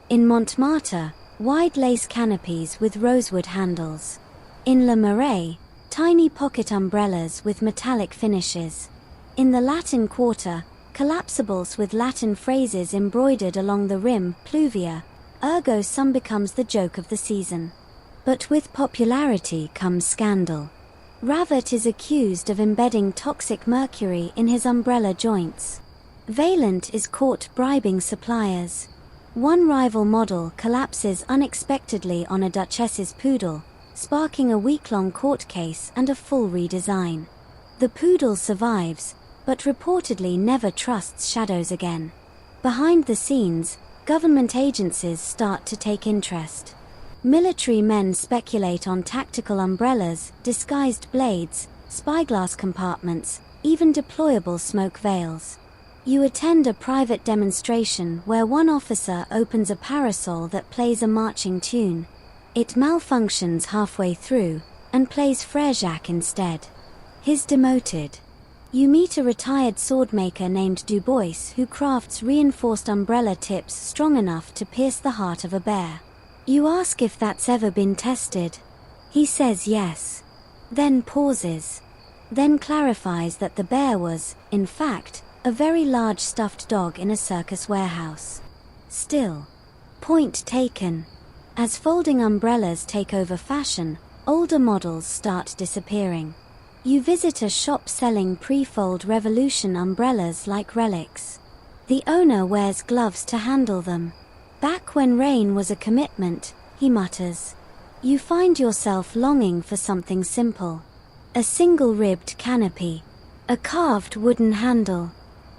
In Montmartre, wide lace canopies with rosewood handles. In Le Marais, tiny pocket umbrellas with metallic finishes. In the Latin Quarter, collapsibles with Latin phrases embroidered along the rim, pluvia, ergo some becomes the joke of the season. But with popularity comes scandal. Ravet is accused of embedding toxic mercury in his umbrella joints. Vaillant is caught bribing suppliers. One rival model collapses unexpectedly on a duchess's poodle, sparking a week-long court case and a full redesign. The poodle survives, but reportedly never trusts shadows again. Behind the scenes, government agencies start to take interest. Military men speculate on tactical umbrellas, disguised blades, spyglass compartments, even deployable smoke veils. You attend a private demonstration where one officer opens a parasol that plays a marching tune. It malfunctions halfway through, and plays Frère Jacques instead. He's demoted. You meet a retired swordmaker named Dubois who crafts reinforced umbrella tips strong enough to pierce the heart of a bear. You ask if that's ever been tested. He says yes. Then pauses. Then clarifies that the bear was, in fact, a very large stuffed dog in a circus warehouse. Still. Point taken. As folding umbrellas take over fashion, older models start disappearing. You visit a shop selling pre-fold Revolution umbrellas like relics. The owner wears gloves to handle them. Back when rain was a commitment, he mutters. You find yourself longing for something simple. A single-ribbed canopy. A carved wooden handle.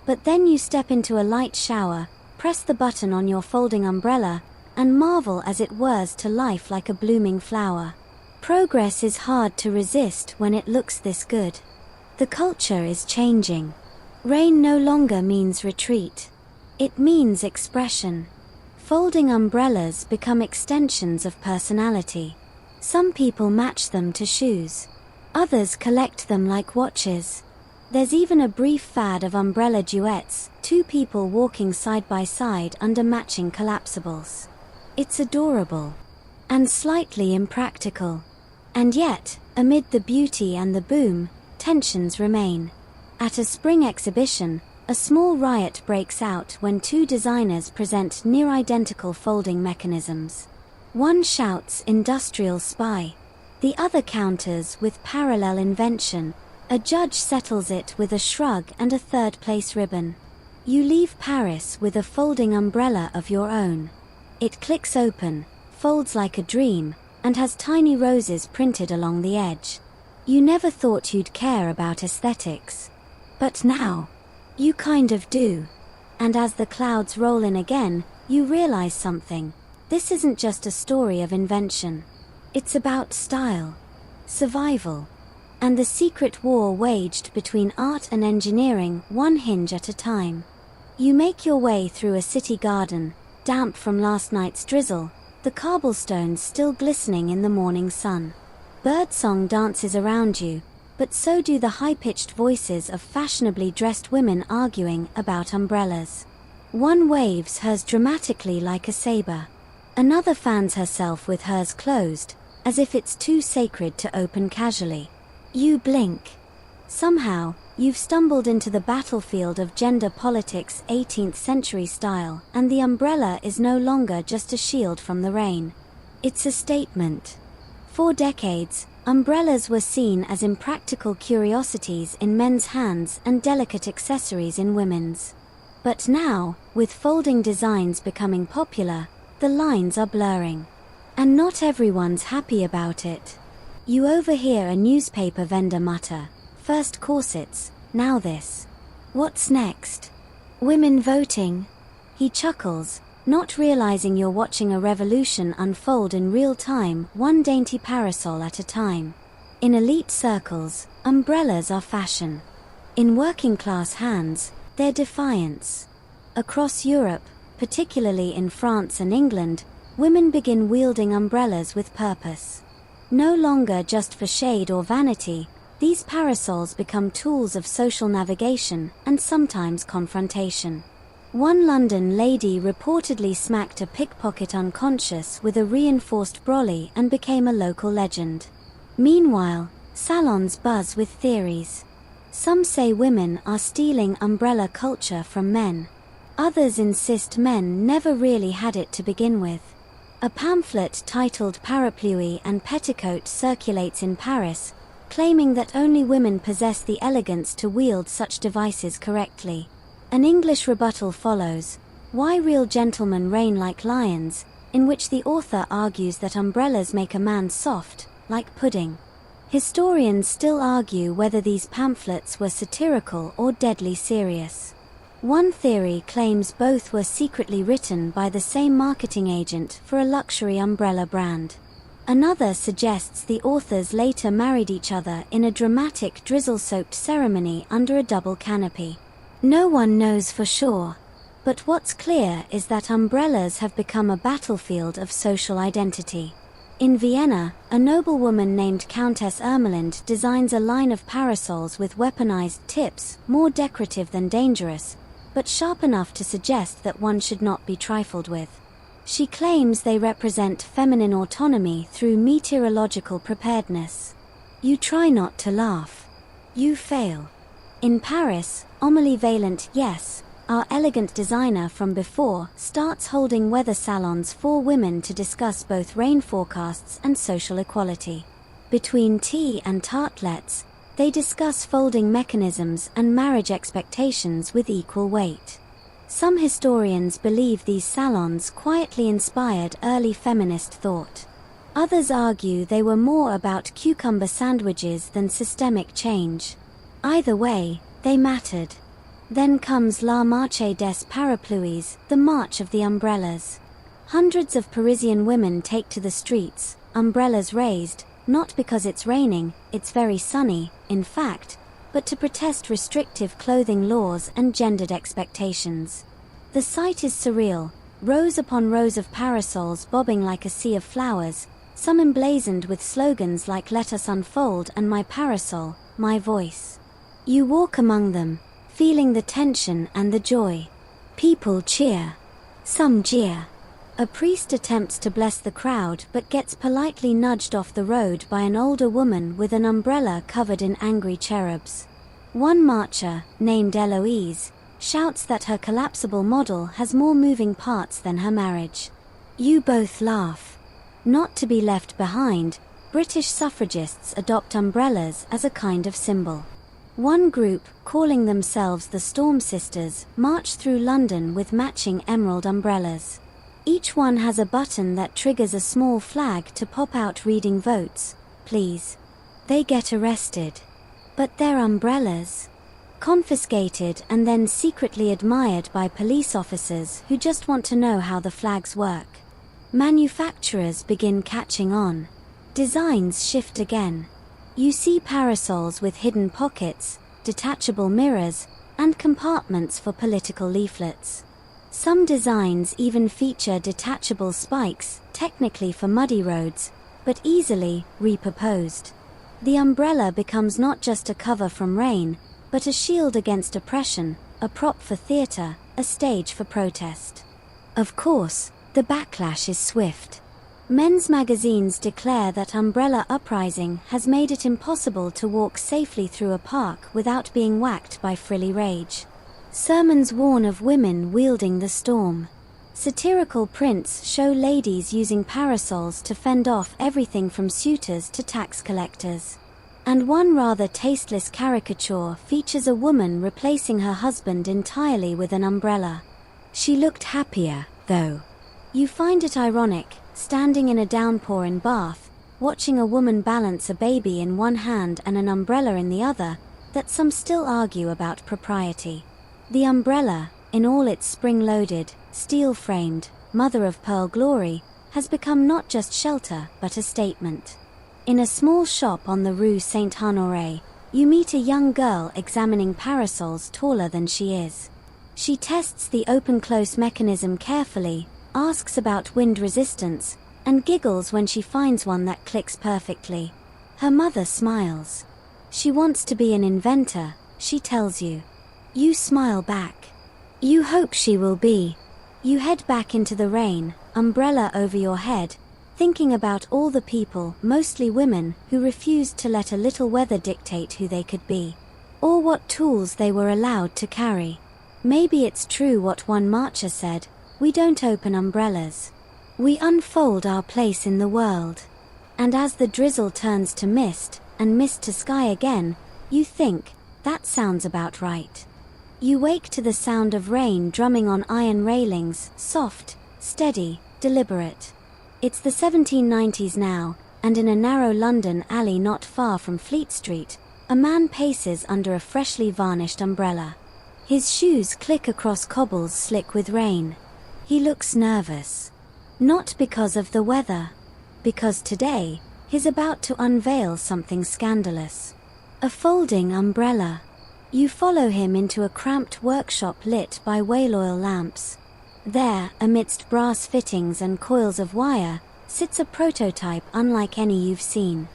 But then you step into a light shower, press the button on your folding umbrella, and marvel as it whirs to life like a blooming flower. Progress is hard to resist when it looks this good. The culture is changing. Rain no longer means retreat. It means expression. Folding umbrellas become extensions of personality. Some people match them to shoes. Others collect them like watches. There's even a brief fad of umbrella duets, two people walking side by side under matching collapsibles. It's adorable. And slightly impractical. And yet, amid the beauty and the boom, tensions remain. At a spring exhibition, a small riot breaks out when two designers present near-identical folding mechanisms. One shouts "industrial spy." The other counters with "parallel invention." A judge settles it with a shrug and a third-place ribbon. You leave Paris with a folding umbrella of your own. It clicks open, folds like a dream, and has tiny roses printed along the edge. You never thought you'd care about aesthetics. But now, you kind of do. And as the clouds roll in again, you realize something. This isn't just a story of invention. It's about style, survival, and the secret war waged between art and engineering, one hinge at a time. You make your way through a city garden, damp from last night's drizzle, the cobblestones still glistening in the morning sun. Birdsong dances around you, but so do the high-pitched voices of fashionably dressed women arguing about umbrellas. One waves hers dramatically like a saber. Another fans herself with hers closed, as if it's too sacred to open casually. You blink. Somehow, you've stumbled into the battlefield of gender politics 18th century style, and the umbrella is no longer just a shield from the rain. It's a statement. For decades, umbrellas were seen as impractical curiosities in men's hands and delicate accessories in women's. But now, with folding designs becoming popular, the lines are blurring. And not everyone's happy about it. You overhear a newspaper vendor mutter, "First corsets, now this." What's next? Women voting? He chuckles, not realizing you're watching a revolution unfold in real time, one dainty parasol at a time. In elite circles, umbrellas are fashion. In working-class hands, they're defiance. Across Europe, particularly in France and England, women begin wielding umbrellas with purpose. No longer just for shade or vanity, these parasols become tools of social navigation and sometimes confrontation. One London lady reportedly smacked a pickpocket unconscious with a reinforced brolly and became a local legend. Meanwhile, salons buzz with theories. Some say women are stealing umbrella culture from men. Others insist men never really had it to begin with. A pamphlet titled Parapluie and Petticoat circulates in Paris, claiming that only women possess the elegance to wield such devices correctly. An English rebuttal follows, Why Real Gentlemen Reign Like Lions, in which the author argues that umbrellas make a man soft, like pudding. Historians still argue whether these pamphlets were satirical or deadly serious. One theory claims both were secretly written by the same marketing agent for a luxury umbrella brand. Another suggests the authors later married each other in a dramatic drizzle-soaked ceremony under a double canopy. No one knows for sure. But what's clear is that umbrellas have become a battlefield of social identity. In Vienna, a noblewoman named Countess Ermelind designs a line of parasols with weaponized tips, more decorative than dangerous, but sharp enough to suggest that one should not be trifled with. She claims they represent feminine autonomy through meteorological preparedness. You try not to laugh. You fail. In Paris, Amélie Vaillant, yes, our elegant designer from before, starts holding weather salons for women to discuss both rain forecasts and social equality. Between tea and tartlets, they discuss folding mechanisms and marriage expectations with equal weight. Some historians believe these salons quietly inspired early feminist thought. Others argue they were more about cucumber sandwiches than systemic change. Either way, they mattered. Then comes La Marche des Parapluies, the March of the Umbrellas. Hundreds of Parisian women take to the streets, umbrellas raised, not because it's raining, it's very sunny, in fact, but to protest restrictive clothing laws and gendered expectations. The sight is surreal, rows upon rows of parasols bobbing like a sea of flowers, some emblazoned with slogans like "Let us unfold" and "My parasol, my voice." You walk among them, feeling the tension and the joy. People cheer. Some jeer. A priest attempts to bless the crowd but gets politely nudged off the road by an older woman with an umbrella covered in angry cherubs. One marcher, named Eloise, shouts that her collapsible model has more moving parts than her marriage. You both laugh. Not to be left behind, British suffragists adopt umbrellas as a kind of symbol. One group, calling themselves the Storm Sisters, march through London with matching emerald umbrellas. Each one has a button that triggers a small flag to pop out reading votes, please. They get arrested. But their umbrellas? Confiscated and then secretly admired by police officers who just want to know how the flags work. Manufacturers begin catching on. Designs shift again. You see parasols with hidden pockets, detachable mirrors, and compartments for political leaflets. Some designs even feature detachable spikes, technically for muddy roads, but easily repurposed. The umbrella becomes not just a cover from rain, but a shield against oppression, a prop for theatre, a stage for protest. Of course, the backlash is swift. Men's magazines declare that umbrella uprising has made it impossible to walk safely through a park without being whacked by frilly rage. Sermons warn of women wielding the storm. Satirical prints show ladies using parasols to fend off everything from suitors to tax collectors. And one rather tasteless caricature features a woman replacing her husband entirely with an umbrella. She looked happier, though. You find it ironic, standing in a downpour in Bath, watching a woman balance a baby in one hand and an umbrella in the other, that some still argue about propriety. The umbrella, in all its spring-loaded, steel-framed, mother-of-pearl glory, has become not just shelter but a statement. In a small shop on the Rue Saint-Honoré, you meet a young girl examining parasols taller than she is. She tests the open-close mechanism carefully, asks about wind resistance, and giggles when she finds one that clicks perfectly. Her mother smiles. She wants to be an inventor, she tells you. You smile back. You hope she will be. You head back into the rain, umbrella over your head, thinking about all the people, mostly women, who refused to let a little weather dictate who they could be, or what tools they were allowed to carry. Maybe it's true what one marcher said, we don't open umbrellas. We unfold our place in the world. And as the drizzle turns to mist, and mist to sky again, you think, that sounds about right. You wake to the sound of rain drumming on iron railings, soft, steady, deliberate. It's the 1790s now, and in a narrow London alley not far from Fleet Street, a man paces under a freshly varnished umbrella. His shoes click across cobbles slick with rain. He looks nervous. Not because of the weather. Because today, he's about to unveil something scandalous. A folding umbrella. You follow him into a cramped workshop lit by whale oil lamps. There, amidst brass fittings and coils of wire, sits a prototype unlike any you've seen.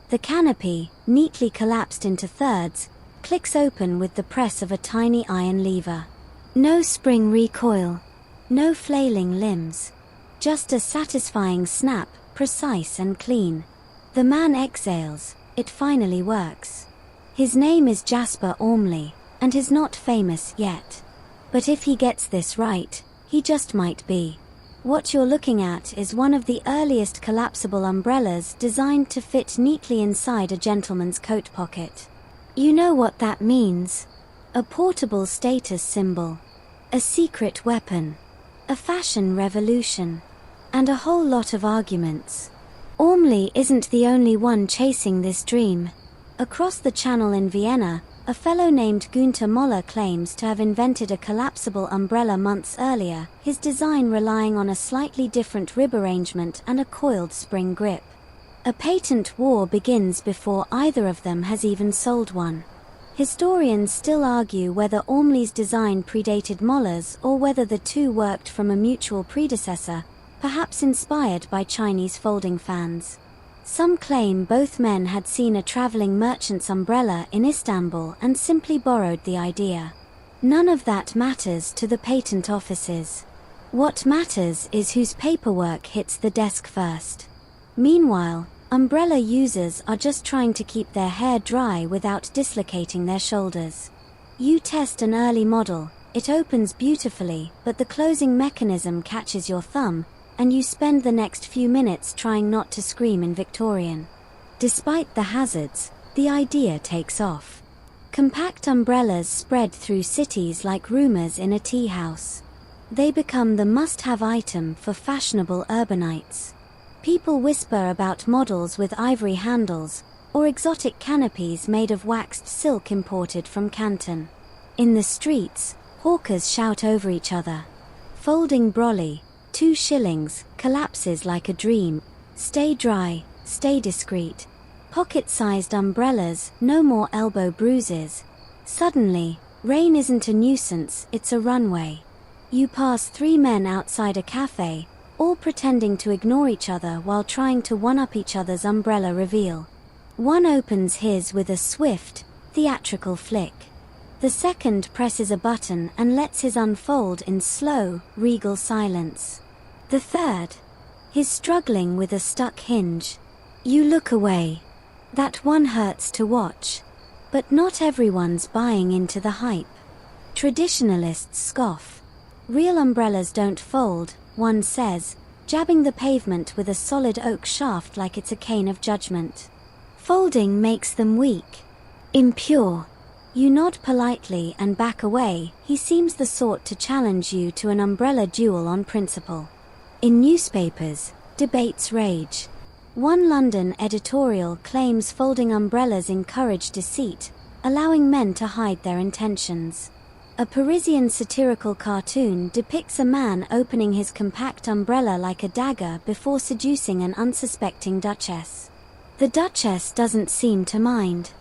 The canopy, neatly collapsed into thirds, clicks open with the press of a tiny iron lever. No spring recoil. No flailing limbs. Just a satisfying snap, precise and clean. The man exhales, it finally works. His name is Jasper Ormley, and he's not famous yet. But if he gets this right, he just might be. What you're looking at is one of the earliest collapsible umbrellas designed to fit neatly inside a gentleman's coat pocket. You know what that means. A portable status symbol. A secret weapon. A fashion revolution. And a whole lot of arguments. Ormley isn't the only one chasing this dream. Across the channel in Vienna, a fellow named Günther Moller claims to have invented a collapsible umbrella months earlier, his design relying on a slightly different rib arrangement and a coiled spring grip. A patent war begins before either of them has even sold one. Historians still argue whether Ormley's design predated Moller's or whether the two worked from a mutual predecessor, perhaps inspired by Chinese folding fans. Some claim both men had seen a traveling merchant's umbrella in Istanbul and simply borrowed the idea. None of that matters to the patent offices. What matters is whose paperwork hits the desk first. Meanwhile, umbrella users are just trying to keep their hair dry without dislocating their shoulders. You test an early model, it opens beautifully, but the closing mechanism catches your thumb, and you spend the next few minutes trying not to scream in Victorian. Despite the hazards, the idea takes off. Compact umbrellas spread through cities like rumors in a tea house. They become the must-have item for fashionable urbanites. People whisper about models with ivory handles, or exotic canopies made of waxed silk imported from Canton. In the streets, hawkers shout over each other. Folding brolly, 2 shillings, collapses like a dream. Stay dry, stay discreet. Pocket-sized umbrellas, no more elbow bruises. Suddenly, rain isn't a nuisance, it's a runway. You pass 3 men outside a cafe, all pretending to ignore each other while trying to one-up each other's umbrella reveal. One opens his with a swift, theatrical flick. The second presses a button and lets his unfold in slow, regal silence. The third, he's struggling with a stuck hinge. You look away. That one hurts to watch. But not everyone's buying into the hype. Traditionalists scoff. Real umbrellas don't fold, one says, jabbing the pavement with a solid oak shaft like it's a cane of judgment. Folding makes them weak. Impure. You nod politely and back away. He seems the sort to challenge you to an umbrella duel on principle. In newspapers, debates rage. One London editorial claims folding umbrellas encourage deceit, allowing men to hide their intentions. A Parisian satirical cartoon depicts a man opening his compact umbrella like a dagger before seducing an unsuspecting duchess. The duchess doesn't seem to mind.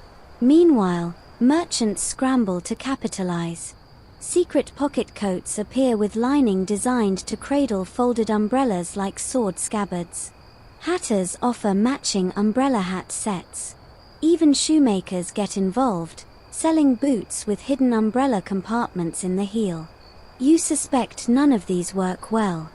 Meanwhile, merchants scramble to capitalize. Secret pocket coats appear with lining designed to cradle folded umbrellas like sword scabbards. Hatters offer matching umbrella hat sets. Even shoemakers get involved, selling boots with hidden umbrella compartments in the heel. You suspect none of these work well.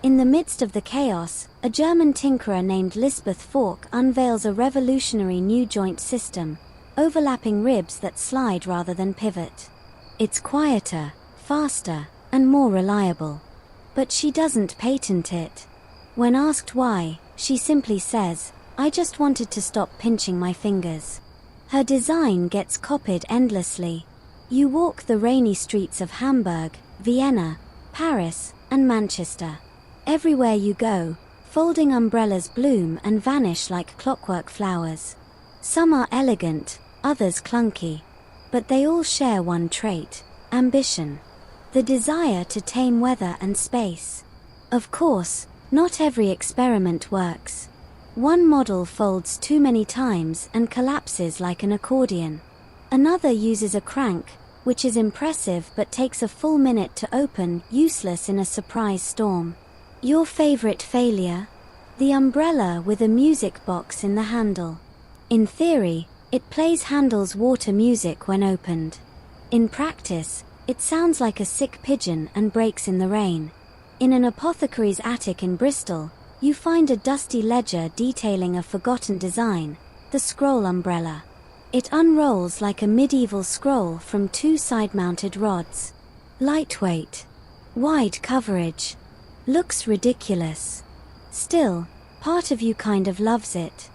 In the midst of the chaos, a German tinkerer named Lisbeth Falk unveils a revolutionary new joint system, overlapping ribs that slide rather than pivot. It's quieter, faster, and more reliable. But she doesn't patent it. When asked why, she simply says, "I just wanted to stop pinching my fingers." Her design gets copied endlessly. You walk the rainy streets of Hamburg, Vienna, Paris, and Manchester. Everywhere you go, folding umbrellas bloom and vanish like clockwork flowers. Some are elegant, others clunky. But they all share one trait: ambition. The desire to tame weather and space. Of course, not every experiment works. One model folds too many times and collapses like an accordion. Another uses a crank, which is impressive but takes a full minute to open, useless in a surprise storm. Your favorite failure? The umbrella with a music box in the handle. In theory, it plays Handel's water music when opened. In practice, it sounds like a sick pigeon and breaks in the rain. In an apothecary's attic in Bristol, you find a dusty ledger detailing a forgotten design, the scroll umbrella. It unrolls like a medieval scroll from two side-mounted rods. Lightweight. Wide coverage. Looks ridiculous. Still, part of you kind of loves it.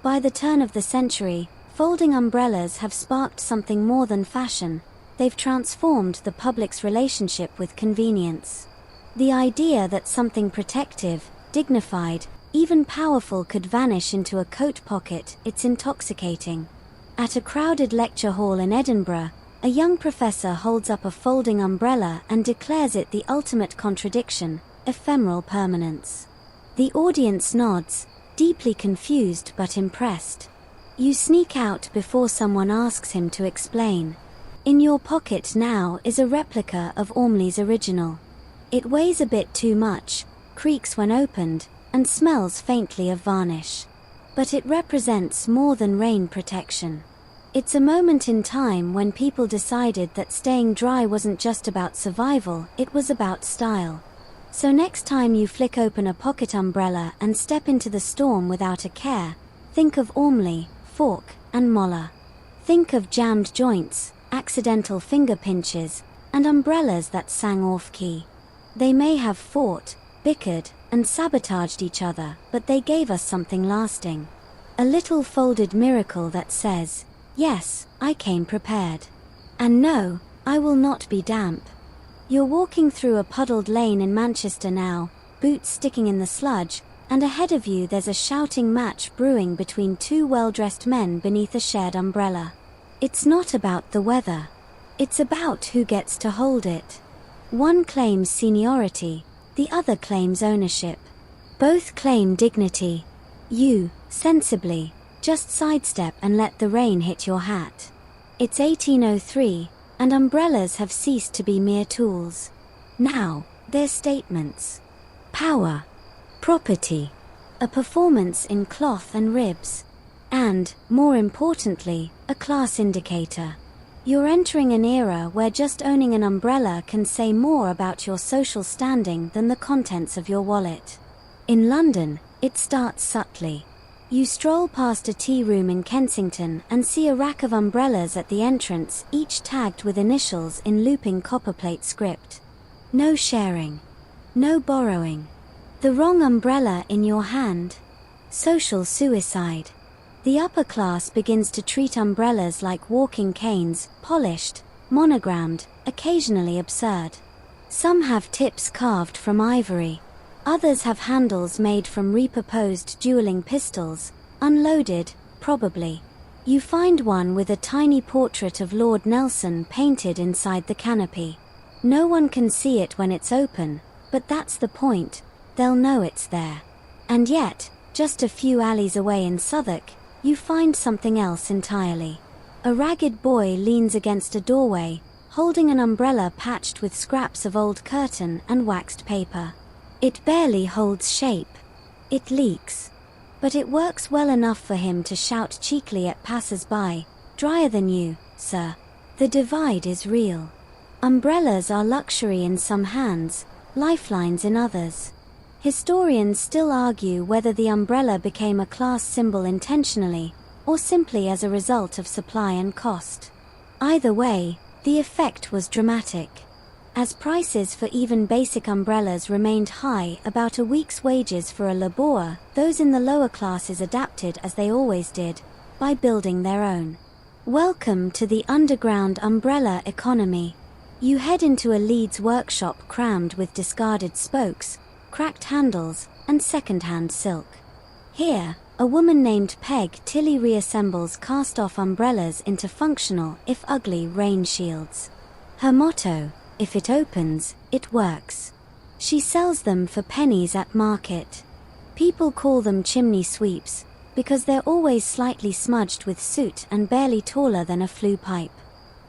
By the turn of the century, folding umbrellas have sparked something more than fashion. They've transformed the public's relationship with convenience. The idea that something protective, dignified, even powerful could vanish into a coat pocket, it's intoxicating. At a crowded lecture hall in Edinburgh, a young professor holds up a folding umbrella and declares it the ultimate contradiction: ephemeral permanence. The audience nods, deeply confused but impressed. You sneak out before someone asks him to explain. In your pocket now is a replica of Ormley's original. It weighs a bit too much, creaks when opened, and smells faintly of varnish. But it represents more than rain protection. It's a moment in time when people decided that staying dry wasn't just about survival, it was about style. So next time you flick open a pocket umbrella and step into the storm without a care, think of Ormley, Falk, and Moller. Think of jammed joints, accidental finger pinches, and umbrellas that sang off-key. They may have fought, bickered, and sabotaged each other, but they gave us something lasting. A little folded miracle that says, "Yes, I came prepared. And no, I will not be damp." You're walking through a puddled lane in Manchester now, boots sticking in the sludge, and ahead of you there's a shouting match brewing between two well-dressed men beneath a shared umbrella. It's not about the weather. It's about who gets to hold it. One claims seniority, the other claims ownership. Both claim dignity. You, sensibly, just sidestep and let the rain hit your hat. It's 1803, and umbrellas have ceased to be mere tools. Now, they're statements. Power. Property. A performance in cloth and ribs. And, more importantly, a class indicator. You're entering an era where just owning an umbrella can say more about your social standing than the contents of your wallet. In London, it starts subtly. You stroll past a tea room in Kensington and see a rack of umbrellas at the entrance, each tagged with initials in looping copperplate script. No sharing. No borrowing. The wrong umbrella in your hand. Social suicide. The upper class begins to treat umbrellas like walking canes, polished, monogrammed, occasionally absurd. Some have tips carved from ivory. Others have handles made from repurposed dueling pistols, unloaded, probably. You find one with a tiny portrait of Lord Nelson painted inside the canopy. No one can see it when it's open, but that's the point, they'll know it's there. And yet, just a few alleys away in Southwark, you find something else entirely. A ragged boy leans against a doorway, holding an umbrella patched with scraps of old curtain and waxed paper. It barely holds shape. It leaks. But it works well enough for him to shout cheekily at passers-by, "Drier than you, sir." The divide is real. Umbrellas are luxury in some hands, lifelines in others. Historians still argue whether the umbrella became a class symbol intentionally, or simply as a result of supply and cost. Either way, the effect was dramatic. As prices for even basic umbrellas remained high, about a week's wages for a laborer, those in the lower classes adapted as they always did, by building their own. Welcome to the underground umbrella economy. You head into a Leeds workshop crammed with discarded spokes, cracked handles, and second-hand silk. Here, a woman named Peg Tilly reassembles cast-off umbrellas into functional, if ugly, rain shields. Her motto, "If it opens, it works." She sells them for pennies at market. People call them chimney sweeps, because they're always slightly smudged with soot and barely taller than a flue pipe.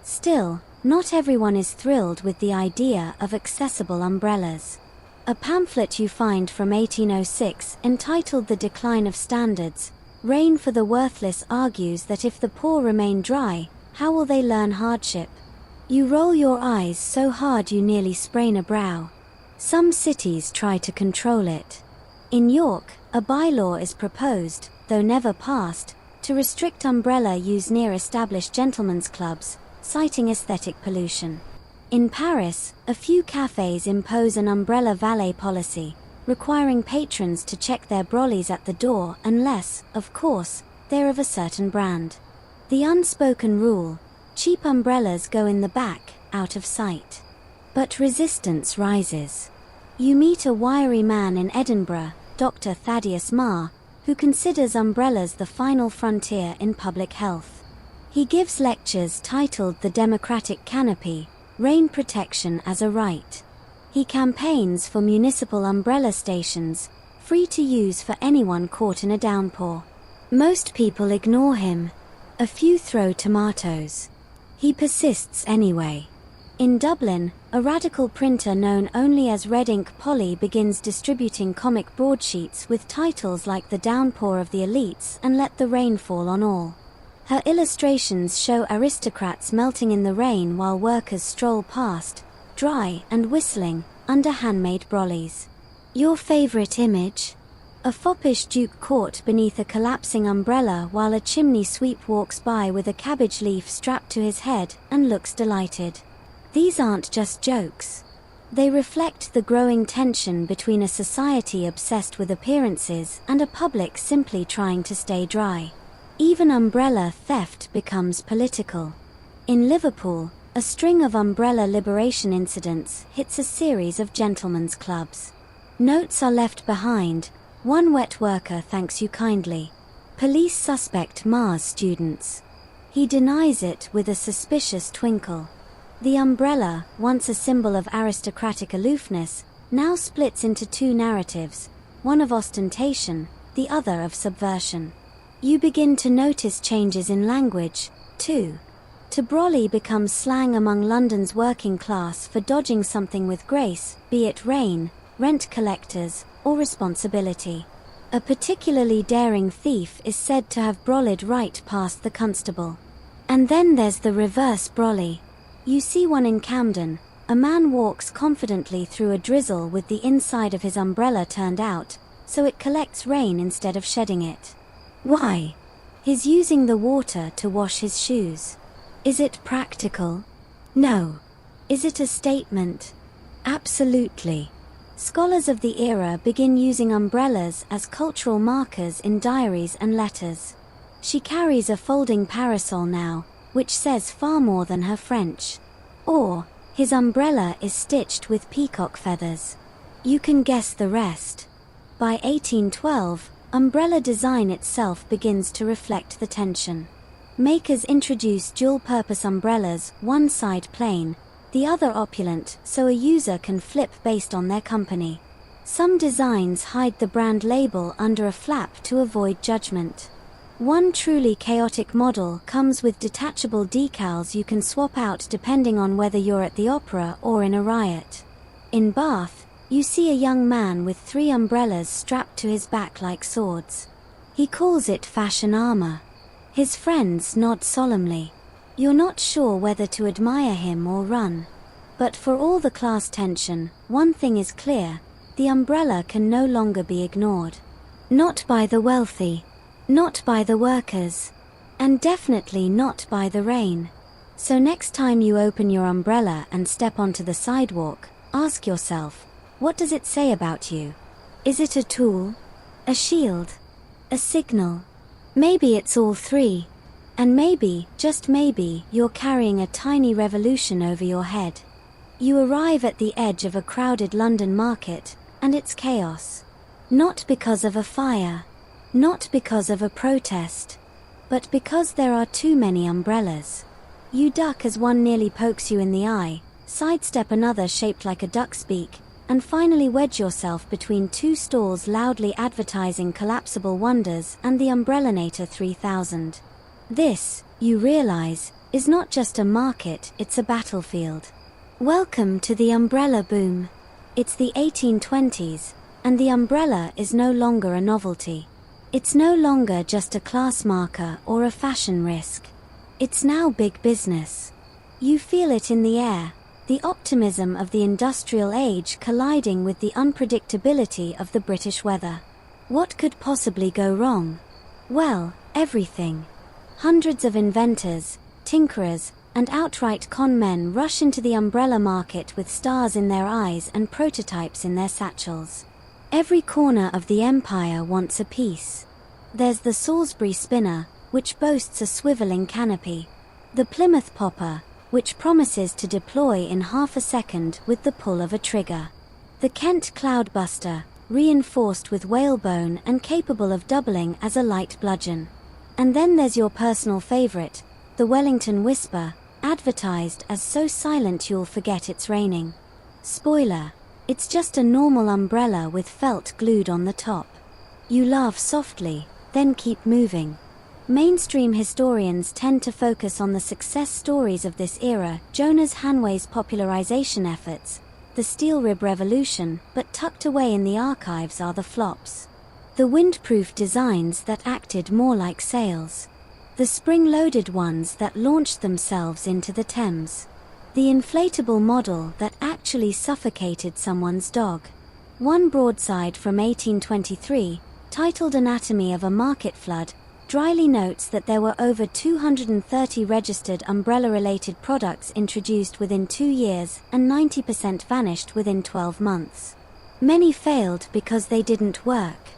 Still, not everyone is thrilled with the idea of accessible umbrellas. A pamphlet you find from 1806, entitled The Decline of Standards, Rain for the Worthless, argues that if the poor remain dry, how will they learn hardship? You roll your eyes so hard you nearly sprain a brow. Some cities try to control it. In York, a bylaw is proposed, though never passed, to restrict umbrella use near established gentlemen's clubs, citing aesthetic pollution. In Paris, a few cafes impose an umbrella valet policy, requiring patrons to check their brollies at the door unless, of course, they're of a certain brand. The unspoken rule: cheap umbrellas go in the back, out of sight. But resistance rises. You meet a wiry man in Edinburgh, Dr. Thaddeus Marr, who considers umbrellas the final frontier in public health. He gives lectures titled The Democratic Canopy, Rain Protection as a Right. He campaigns for municipal umbrella stations, free to use for anyone caught in a downpour. Most people ignore him. A few throw tomatoes. He persists anyway. In Dublin, a radical printer known only as Red Ink Polly begins distributing comic broadsheets with titles like The Downpour of the Elites and Let the Rain Fall on All. Her illustrations show aristocrats melting in the rain while workers stroll past, dry and whistling, under handmade brollies. Your favorite image? A foppish duke caught beneath a collapsing umbrella while a chimney sweep walks by with a cabbage leaf strapped to his head and looks delighted. These aren't just jokes. They reflect the growing tension between a society obsessed with appearances and a public simply trying to stay dry. Even umbrella theft becomes political. In Liverpool, a string of umbrella liberation incidents hits a series of gentlemen's clubs. Notes are left behind. One wet worker thanks you kindly. Police suspect Mars students. He denies it with a suspicious twinkle. The umbrella, once a symbol of aristocratic aloofness, now splits into two narratives, one of ostentation, the other of subversion. You begin to notice changes in language, too. To brolly becomes slang among London's working class for dodging something with grace, be it rain, rent collectors, or responsibility. A particularly daring thief is said to have brollied right past the constable. And then there's the reverse brolly. You see one in Camden. A man walks confidently through a drizzle with the inside of his umbrella turned out, so it collects rain instead of shedding it. Why? He's using the water to wash his shoes. Is it practical? No. Is it a statement? Absolutely. Scholars of the era begin using umbrellas as cultural markers in diaries and letters. She carries a folding parasol now, which says far more than her French. Or, his umbrella is stitched with peacock feathers. You can guess the rest. By 1812, umbrella design itself begins to reflect the tension. Makers introduce dual-purpose umbrellas, one side plain, the other opulent, so a user can flip based on their company. Some designs hide the brand label under a flap to avoid judgment. One truly chaotic model comes with detachable decals you can swap out depending on whether you're at the opera or in a riot. In Bath, you see a young man with 3 umbrellas strapped to his back like swords. He calls it fashion armor. His friends nod solemnly. You're not sure whether to admire him or run. But for all the class tension, one thing is clear: the umbrella can no longer be ignored. Not by the wealthy. Not by the workers. And definitely not by the rain. So next time you open your umbrella and step onto the sidewalk, ask yourself, what does it say about you? Is it a tool? A shield? A signal? Maybe it's all 3. And maybe, just maybe, you're carrying a tiny revolution over your head. You arrive at the edge of a crowded London market, and it's chaos. Not because of a fire. Not because of a protest. But because there are too many umbrellas. You duck as one nearly pokes you in the eye, sidestep another shaped like a duck's beak, and finally wedge yourself between 2 stalls loudly advertising collapsible wonders and the Umbrellanator 3000. This, you realize, is not just a market, it's a battlefield. Welcome to the umbrella boom. It's the 1820s, and the umbrella is no longer a novelty. It's no longer just a class marker or a fashion risk. It's now big business. You feel it in the air, the optimism of the industrial age colliding with the unpredictability of the British weather. What could possibly go wrong? Well, everything. Hundreds of inventors, tinkerers, and outright con men rush into the umbrella market with stars in their eyes and prototypes in their satchels. Every corner of the empire wants a piece. There's the Salisbury spinner, which boasts a swiveling canopy. The Plymouth popper, which promises to deploy in half a second with the pull of a trigger. The Kent cloudbuster, reinforced with whalebone and capable of doubling as a light bludgeon. And then there's your personal favorite, the Wellington Whisper, advertised as so silent you'll forget it's raining. Spoiler: it's just a normal umbrella with felt glued on the top. You laugh softly, then keep moving. Mainstream historians tend to focus on the success stories of this era, Jonas Hanway's popularization efforts, the steel rib revolution, but tucked away in the archives are the flops. The windproof designs that acted more like sails. The spring-loaded ones that launched themselves into the Thames. The inflatable model that actually suffocated someone's dog. One broadside from 1823, titled Anatomy of a Market Flood, dryly notes that there were over 230 registered umbrella-related products introduced within 2 years and 90% vanished within 12 months. Many failed because they didn't work.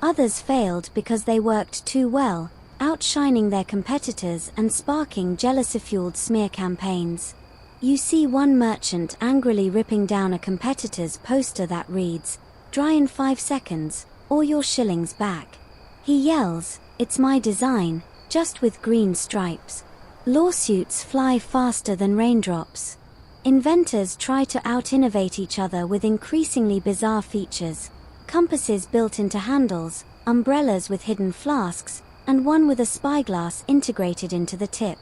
Others failed because they worked too well, outshining their competitors and sparking jealousy-fueled smear campaigns. You see one merchant angrily ripping down a competitor's poster that reads, "Dry in 5 seconds, or your shillings back." He yells, "It's my design, just with green stripes." Lawsuits fly faster than raindrops. Inventors try to out-innovate each other with increasingly bizarre features. Compasses built into handles, umbrellas with hidden flasks, and one with a spyglass integrated into the tip.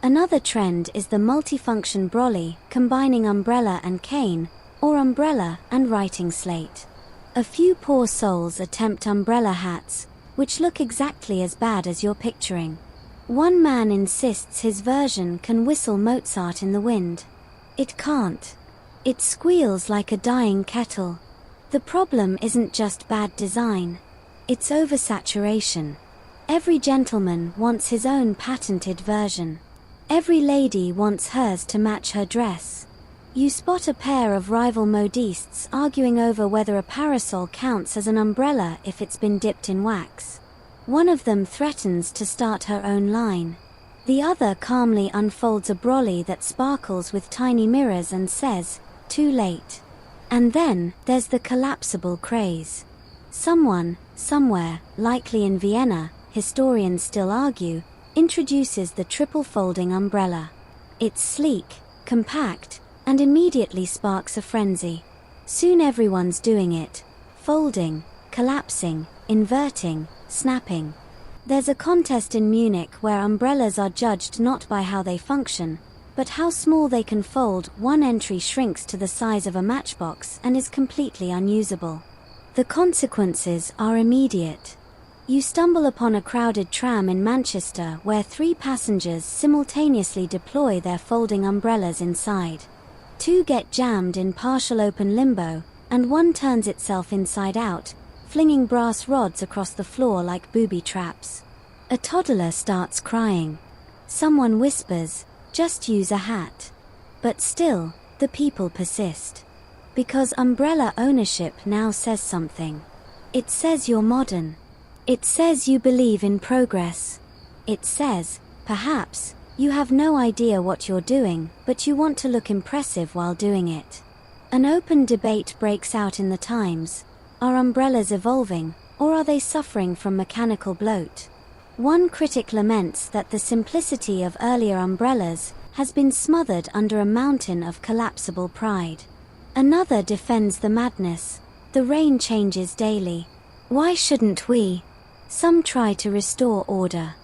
Another trend is the multifunction brolly, combining umbrella and cane, or umbrella and writing slate. A few poor souls attempt umbrella hats, which look exactly as bad as you're picturing. One man insists his version can whistle Mozart in the wind. It can't. It squeals like a dying kettle. The problem isn't just bad design. It's oversaturation. Every gentleman wants his own patented version. Every lady wants hers to match her dress. You spot a pair of rival modistes arguing over whether a parasol counts as an umbrella if it's been dipped in wax. One of them threatens to start her own line. The other calmly unfolds a brolly that sparkles with tiny mirrors and says, "Too late." And then, there's the collapsible craze. Someone, somewhere, likely in Vienna, historians still argue, introduces the triple folding umbrella. It's sleek, compact, and immediately sparks a frenzy. Soon everyone's doing it. Folding, collapsing, inverting, snapping. There's a contest in Munich where umbrellas are judged not by how they function, but how small they can fold. One entry shrinks to the size of a matchbox and is completely unusable. The consequences are immediate. You stumble upon a crowded tram in Manchester where 3 passengers simultaneously deploy their folding umbrellas inside. 2 get jammed in partial open limbo, and 1 turns itself inside out, flinging brass rods across the floor like booby traps. A toddler starts crying. Someone whispers, "Just use a hat." But still, the people persist. Because umbrella ownership now says something. It says you're modern. It says you believe in progress. It says, perhaps, you have no idea what you're doing, but you want to look impressive while doing it. An open debate breaks out in the Times. Are umbrellas evolving, or are they suffering from mechanical bloat? One critic laments that the simplicity of earlier umbrellas has been smothered under a mountain of collapsible pride. Another defends the madness. The rain changes daily. Why shouldn't we? Some try to restore order.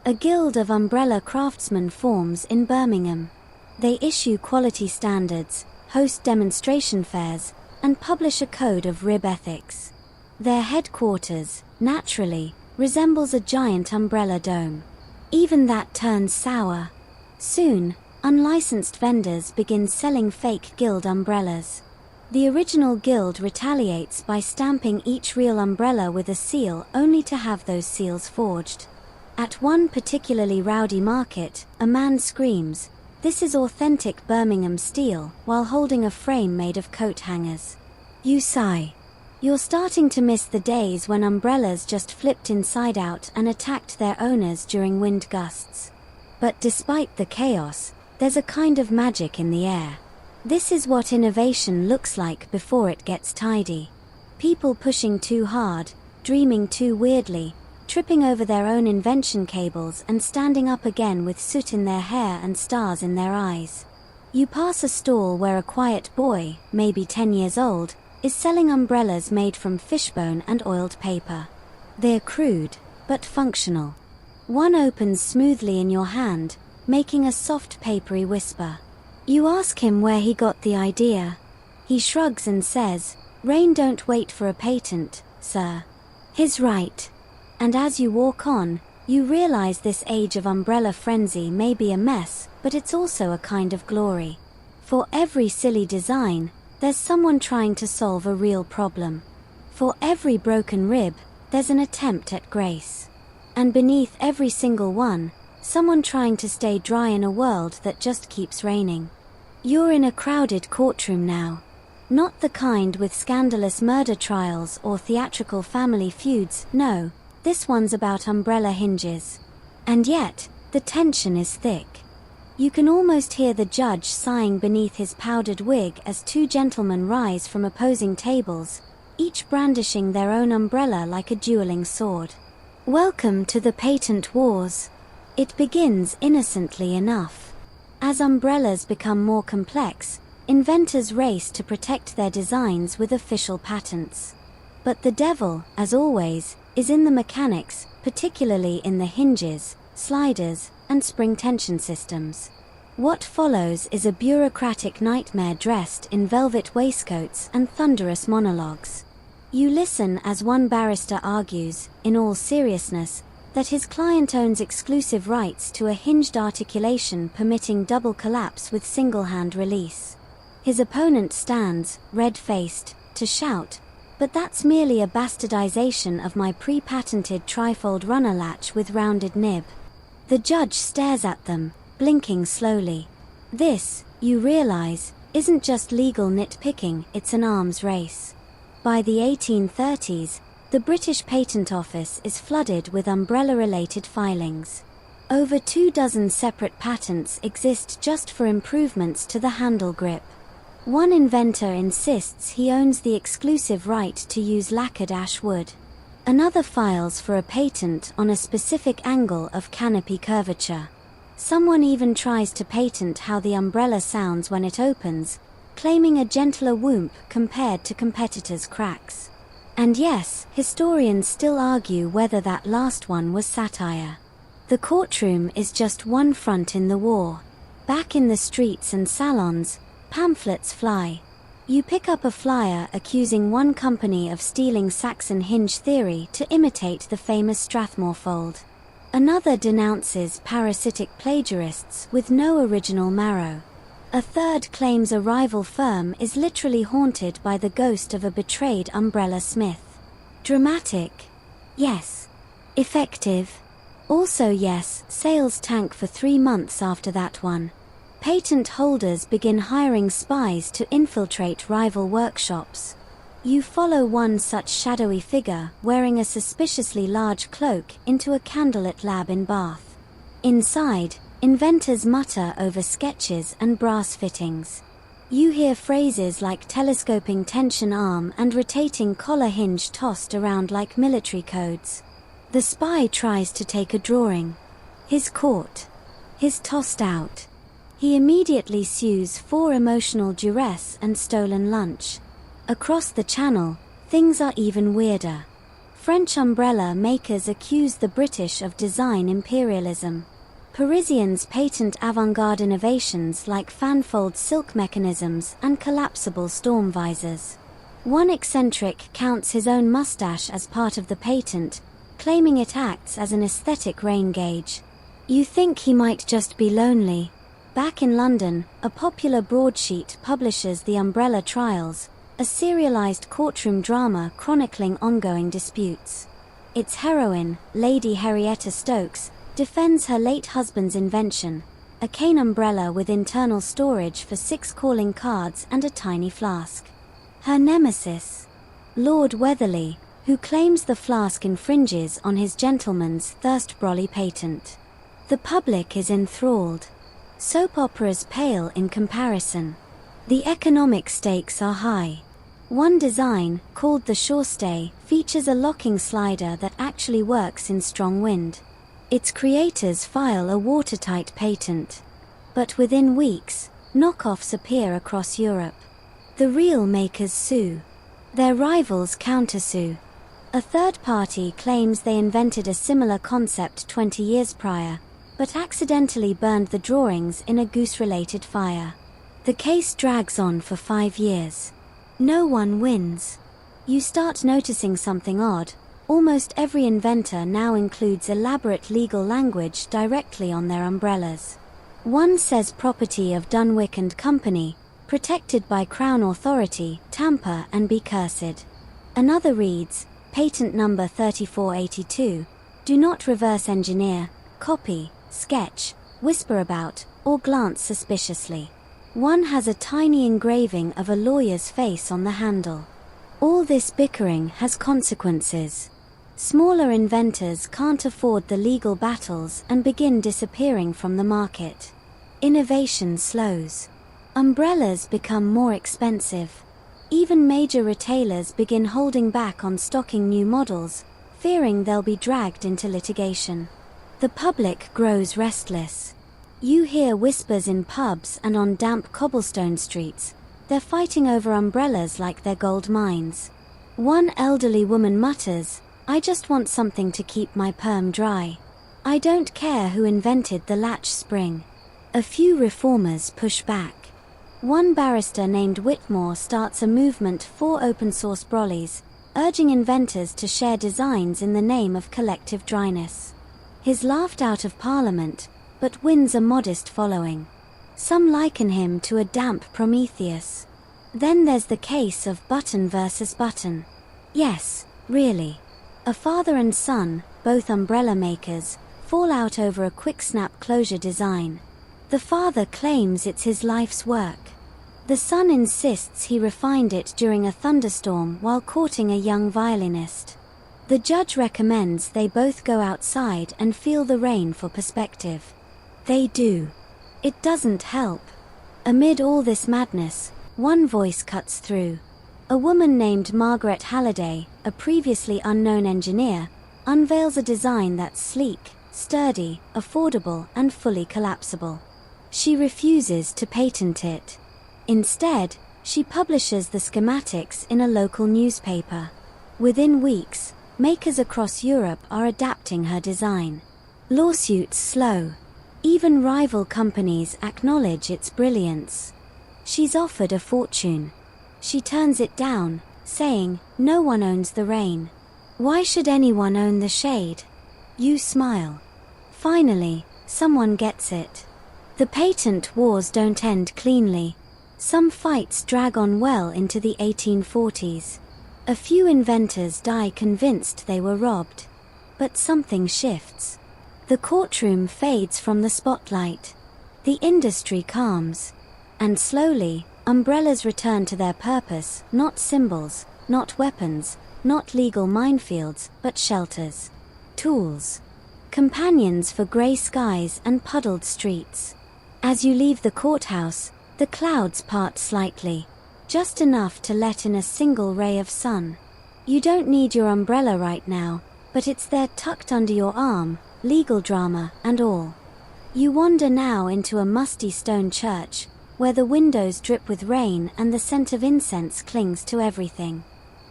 A guild of umbrella craftsmen forms in Birmingham. They issue quality standards, host demonstration fairs, and publish a code of rib ethics. Their headquarters, naturally, resembles a giant umbrella dome. Even that turns sour. Soon, unlicensed vendors begin selling fake guild umbrellas. The original guild retaliates by stamping each real umbrella with a seal only to have those seals forged. At one particularly rowdy market, a man screams, "This is authentic Birmingham steel," while holding a frame made of coat hangers. You sigh. You're starting to miss the days when umbrellas just flipped inside out and attacked their owners during wind gusts. But despite the chaos, there's a kind of magic in the air. This is what innovation looks like before it gets tidy. People pushing too hard, dreaming too weirdly, tripping over their own invention cables and standing up again with soot in their hair and stars in their eyes. You pass a stall where a quiet boy, maybe 10 years old, is selling umbrellas made from fishbone and oiled paper. They're crude, but functional. One opens smoothly in your hand, making a soft papery whisper. You ask him where he got the idea. He shrugs and says, "Rain don't wait for a patent, sir." He's right. And as you walk on, you realize this age of umbrella frenzy may be a mess, but it's also a kind of glory. For every silly design, there's someone trying to solve a real problem. For every broken rib, there's an attempt at grace. And beneath every single one, someone trying to stay dry in a world that just keeps raining. You're in a crowded courtroom now. Not the kind with scandalous murder trials or theatrical family feuds, no, this one's about umbrella hinges. And yet, the tension is thick. You can almost hear the judge sighing beneath his powdered wig as 2 gentlemen rise from opposing tables, each brandishing their own umbrella like a dueling sword. Welcome to the patent wars. It begins innocently enough. As umbrellas become more complex, inventors race to protect their designs with official patents. But the devil, as always, is in the mechanics, particularly in the hinges, sliders, and spring tension systems. What follows is a bureaucratic nightmare dressed in velvet waistcoats and thunderous monologues. You listen as one barrister argues, in all seriousness, that his client owns exclusive rights to a hinged articulation permitting double collapse with single-hand release. His opponent stands, red-faced, to shout, "But that's merely a bastardization of my pre-patented trifold runner latch with rounded nib." The judge stares at them, blinking slowly. This, you realize, isn't just legal nitpicking, it's an arms race. By the 1830s, the British Patent Office is flooded with umbrella-related filings. Over 24 separate patents exist just for improvements to the handle grip. One inventor insists he owns the exclusive right to use lacquered ash wood. Another files for a patent on a specific angle of canopy curvature. Someone even tries to patent how the umbrella sounds when it opens, claiming a gentler whoomp compared to competitors' cracks. And yes, historians still argue whether that last one was satire. The courtroom is just one front in the war. Back in the streets and salons, pamphlets fly. You pick up a flyer accusing one company of stealing Saxon hinge theory to imitate the famous Strathmore fold. Another denounces parasitic plagiarists with no original marrow. A third claims a rival firm is literally haunted by the ghost of a betrayed umbrella smith. Dramatic? Yes. Effective? Also yes. Sales tank for 3 months after that one. Patent holders begin hiring spies to infiltrate rival workshops. You follow one such shadowy figure wearing a suspiciously large cloak into a candlelit lab in Bath. Inside, inventors mutter over sketches and brass fittings. You hear phrases like telescoping tension arm and rotating collar hinge tossed around like military codes. The spy tries to take a drawing. He's caught. He's tossed out. He immediately sues for emotional duress and stolen lunch. Across the channel, things are even weirder. French umbrella makers accuse the British of design imperialism. Parisians patent avant-garde innovations like fanfold silk mechanisms and collapsible storm visors. One eccentric counts his own mustache as part of the patent, claiming it acts as an aesthetic rain gauge. You think he might just be lonely. Back in London, a popular broadsheet publishes The Umbrella Trials, a serialized courtroom drama chronicling ongoing disputes. Its heroine, Lady Henrietta Stokes, defends her late husband's invention, a cane umbrella with internal storage for 6 calling cards and a tiny flask. Her nemesis, Lord Weatherly, who claims the flask infringes on his gentleman's thirst brolly patent. The public is enthralled. Soap operas pale in comparison. The economic stakes are high. One design, called the Shorestay, features a locking slider that actually works in strong wind. Its creators file a watertight patent. But within weeks, knockoffs appear across Europe. The real makers sue. Their rivals countersue. A third party claims they invented a similar concept 20 years prior, but accidentally burned the drawings in a goose-related fire. The case drags on for 5 years. No one wins. You start noticing something odd. Almost every inventor now includes elaborate legal language directly on their umbrellas. One says property of Dunwick and Company, protected by Crown Authority, tamper and be cursed. Another reads, patent number 3482, do not reverse engineer, copy, sketch, whisper about, or glance suspiciously. One has a tiny engraving of a lawyer's face on the handle. All this bickering has consequences. Smaller inventors can't afford the legal battles and begin disappearing from the market. Innovation slows. Umbrellas become more expensive. Even major retailers begin holding back on stocking new models, fearing they'll be dragged into litigation. The public grows restless. You hear whispers in pubs and on damp cobblestone streets. They're fighting over umbrellas like they're gold mines. One elderly woman mutters, I just want something to keep my perm dry. I don't care who invented the latch spring. A few reformers push back. One barrister named Whitmore starts a movement for open-source brollies, urging inventors to share designs in the name of collective dryness. He's laughed out of Parliament, but wins a modest following. Some liken him to a damp Prometheus. Then there's the case of Button versus Button. Yes, really. A father and son, both umbrella makers, fall out over a quick snap closure design. The father claims it's his life's work. The son insists he refined it during a thunderstorm while courting a young violinist. The judge recommends they both go outside and feel the rain for perspective. They do. It doesn't help. Amid all this madness, one voice cuts through. A woman named Margaret Halliday, a previously unknown engineer, unveils a design that's sleek, sturdy, affordable, and fully collapsible. She refuses to patent it. Instead, she publishes the schematics in a local newspaper. Within weeks, makers across Europe are adapting her design. Lawsuits slow. Even rival companies acknowledge its brilliance. She's offered a fortune. She turns it down, saying, "No one owns the rain. Why should anyone own the shade?" You smile. Finally, someone gets it. The patent wars don't end cleanly. Some fights drag on well into the 1840s. A few inventors die convinced they were robbed. But something shifts. The courtroom fades from the spotlight. The industry calms. And slowly, umbrellas return to their purpose, not symbols, not weapons, not legal minefields, but shelters. Tools. Companions for grey skies and puddled streets. As you leave the courthouse, the clouds part slightly, just enough to let in a single ray of sun. You don't need your umbrella right now, but it's there tucked under your arm, legal drama and all. You wander now into a musty stone church, where the windows drip with rain and the scent of incense clings to everything.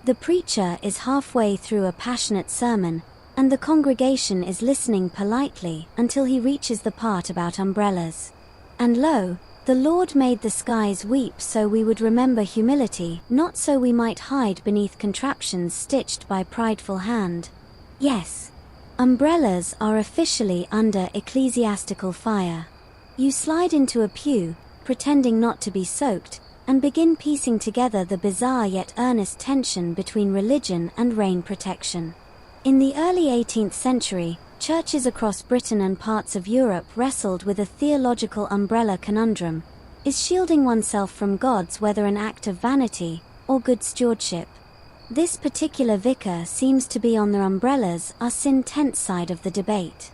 The preacher is halfway through a passionate sermon, and the congregation is listening politely until he reaches the part about umbrellas. And lo, the Lord made the skies weep so we would remember humility, not so we might hide beneath contraptions stitched by prideful hand. Yes, umbrellas are officially under ecclesiastical fire. You slide into a pew, pretending not to be soaked, and begin piecing together the bizarre yet earnest tension between religion and rain protection. In the early 18th century, churches across Britain and parts of Europe wrestled with a theological umbrella conundrum: is shielding oneself from God's weather an act of vanity, or good stewardship? This particular vicar seems to be on the umbrellas are sin tent side of the debate.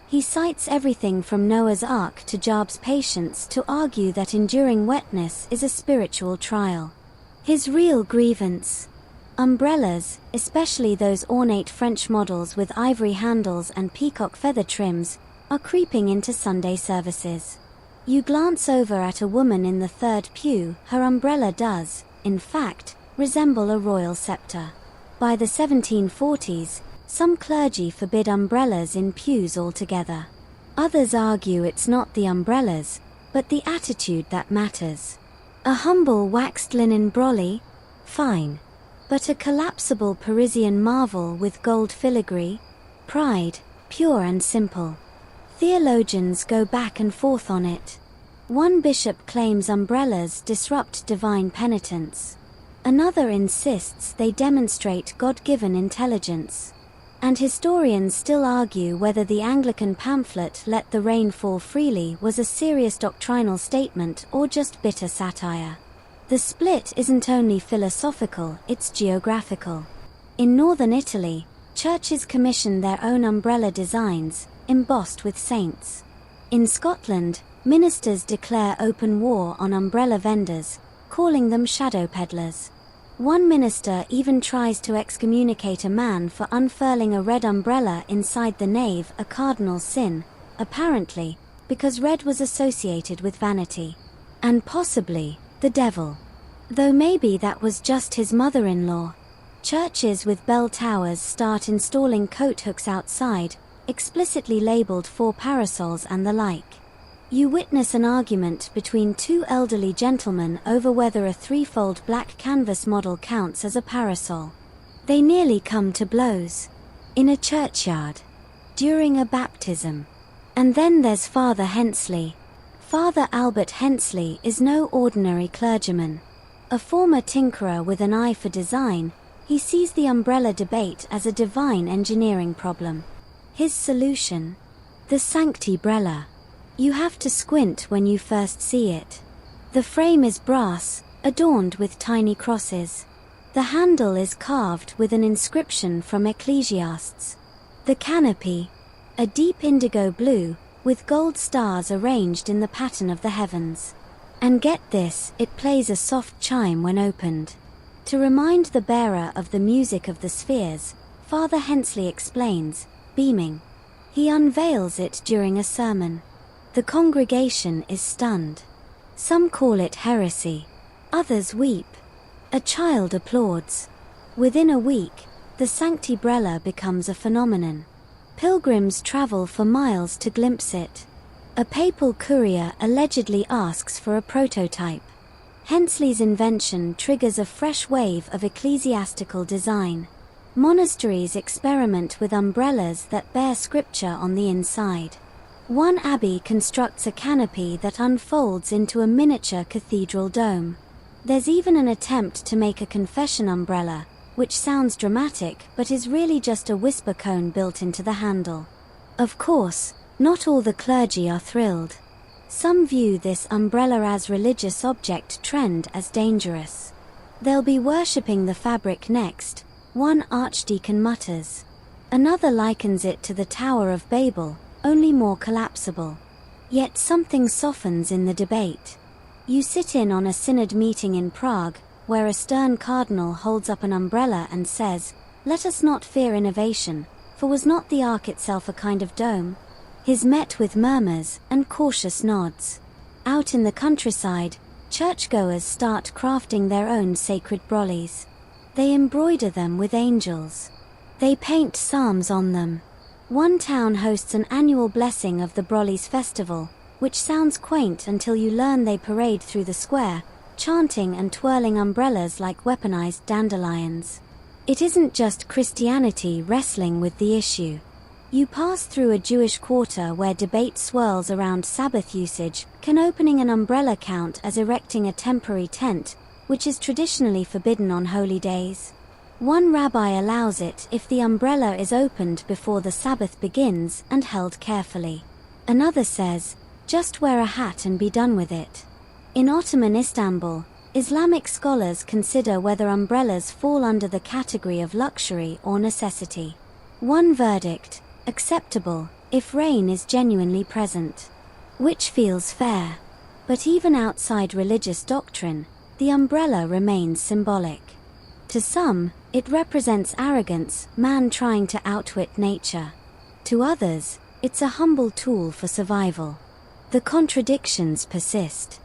He cites everything from Noah's Ark to Job's patience to argue that enduring wetness is a spiritual trial. His real grievance: umbrellas, especially those ornate French models with ivory handles and peacock feather trims, are creeping into Sunday services. You glance over at a woman in the third pew, her umbrella does, in fact, resemble a royal scepter. By the 1740s, some clergy forbid umbrellas in pews altogether. Others argue it's not the umbrellas, but the attitude that matters. A humble waxed linen brolly? Fine. But a collapsible Parisian marvel with gold filigree? Pride, pure and simple. Theologians go back and forth on it. One bishop claims umbrellas disrupt divine penitence. Another insists they demonstrate God-given intelligence. And historians still argue whether the Anglican pamphlet "Let the Rain Fall Freely" was a serious doctrinal statement or just bitter satire. The split isn't only philosophical, it's geographical. In northern Italy, churches commission their own umbrella designs, embossed with saints. In Scotland, ministers declare open war on umbrella vendors, calling them shadow peddlers. One minister even tries to excommunicate a man for unfurling a red umbrella inside the nave, a cardinal sin, apparently, because red was associated with vanity. And possibly, the devil. Though maybe that was just his mother-in-law. Churches with bell towers start installing coat hooks outside, explicitly labeled for parasols and the like. You witness an argument between two elderly gentlemen over whether a threefold black canvas model counts as a parasol. They nearly come to blows. In a churchyard. During a baptism. And then there's Father Hensley. Father Albert Hensley is no ordinary clergyman. A former tinkerer with an eye for design, he sees the umbrella debate as a divine engineering problem. His solution? The sanctibrella. You have to squint when you first see it. The frame is brass, adorned with tiny crosses. The handle is carved with an inscription from Ecclesiastes. The canopy, a deep indigo blue, with gold stars arranged in the pattern of the heavens. And get this, it plays a soft chime when opened. To remind the bearer of the music of the spheres, Father Hensley explains, beaming. He unveils it during a sermon. The congregation is stunned. Some call it heresy. Others weep. A child applauds. Within a week, the Sanctibrella becomes a phenomenon. Pilgrims travel for miles to glimpse it. A papal courier allegedly asks for a prototype. Hensley's invention triggers a fresh wave of ecclesiastical design. Monasteries experiment with umbrellas that bear scripture on the inside. One abbey constructs a canopy that unfolds into a miniature cathedral dome. There's even an attempt to make a confession umbrella, which sounds dramatic but is really just a whisper cone built into the handle. Of course, not all the clergy are thrilled. Some view this umbrella as religious object trend as dangerous. They'll be worshipping the fabric next, one archdeacon mutters. Another likens it to the Tower of Babel, only more collapsible. Yet something softens in the debate. You sit in on a synod meeting in Prague, where a stern cardinal holds up an umbrella and says, "Let us not fear innovation, for was not the ark itself a kind of dome?" He's met with murmurs and cautious nods. Out in the countryside, churchgoers start crafting their own sacred brollies. They embroider them with angels. They paint psalms on them. One town hosts an annual blessing of the Brollies festival, which sounds quaint until you learn they parade through the square, chanting and twirling umbrellas like weaponized dandelions. It isn't just Christianity wrestling with the issue. You pass through a Jewish quarter where debate swirls around Sabbath usage. Can opening an umbrella count as erecting a temporary tent, which is traditionally forbidden on holy days? One rabbi allows it if the umbrella is opened before the Sabbath begins and held carefully. Another says, just wear a hat and be done with it. In Ottoman Istanbul, Islamic scholars consider whether umbrellas fall under the category of luxury or necessity. One verdict: acceptable, if rain is genuinely present. Which feels fair. But even outside religious doctrine, the umbrella remains symbolic. To some, it represents arrogance, man trying to outwit nature. To others, it's a humble tool for survival. The contradictions persist.